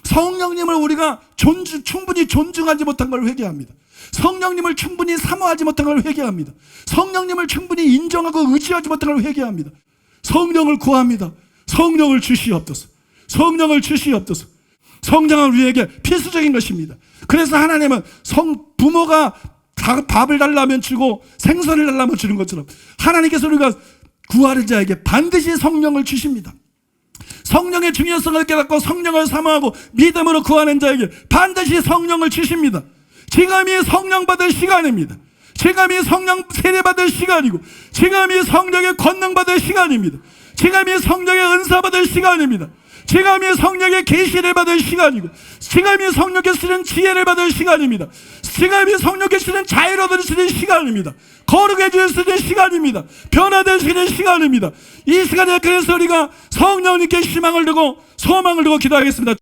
성령님을 우리가 충분히 존중하지 못한 것을 회개합니다. 성령님을 충분히 사모하지 못한 것을 회개합니다. 성령님을 충분히 인정하고 의지하지 못한 것을 회개합니다. 성령을 구합니다. 성령을 주시옵소서. 성령을 주시옵소서. 성장은 우리에게 필수적인 것입니다. 그래서 하나님은 부모가 밥을 달라면 주고 생선을 달라면 주는 것처럼 하나님께서 우리가 구하는 자에게 반드시 성령을 주십니다. 성령의 중요성을 깨닫고 성령을 사모하고 믿음으로 구하는 자에게 반드시 성령을 주십니다. 지금이 성령 받을 시간입니다. 지금이 성령 세례 받을 시간이고 지금이 성령의 권능 받을 시간입니다. 지금이 성령의 은사 받을 시간입니다. 지금이 성령의 계시를 받을 시간이고 지금이 성령께 쓰는 지혜를 받을 시간입니다. 지금이 성령께 쓰는 자유를 얻으시는 시간입니다. 거룩해 주시는 시간입니다. 변화되시는 시간입니다. 이 시간에 그래서 우리가 성령님께 희망을 두고 소망을 두고 기도하겠습니다.